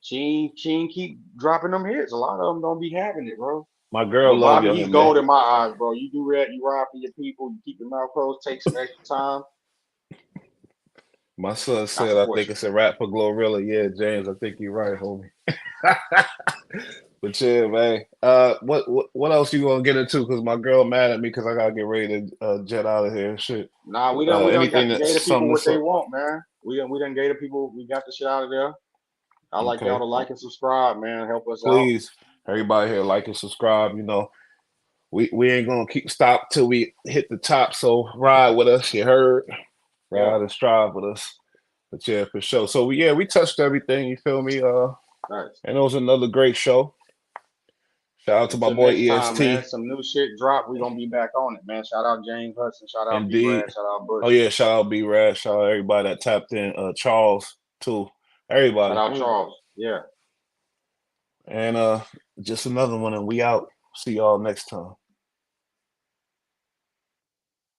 She ain't keep dropping them hits. A lot of them don't be having it, bro. My girl But love Bobby, Young he's and May. gold in my eyes, bro. You do that, you ride for your people, you keep your mouth closed, take some extra time. My son I said, I support think you. it's a rap for Glorilla. Yeah, James, I think you're right, homie. But yeah, man. What else you gonna get into? Because my girl mad at me because I gotta get ready to jet out of here. Shit. Nah, we done Anything got that's gave the people something what that's they up. want, man. We done gave the people. We got the shit out of there. I like y'all Okay. to like and subscribe, man. Help us out. Please, everybody here, like and subscribe. You know, we ain't gonna keep stop till we hit the top. So ride with us. You heard? Yeah, Ride and strive with us. But yeah, for sure. So we touched everything. You feel me? nice. And it was another great show. Shout out to my Until boy next time, man. EST. Some new shit drop. We gonna be back on it, man. Shout out James Hudson. Shout out B Indeed. Brad. Shout out Bush. Oh yeah, shout out B Rad. Shout out everybody that tapped in. Charles too. Shout Everybody. out Charles. Yeah. And just another one, and we out. See y'all next time.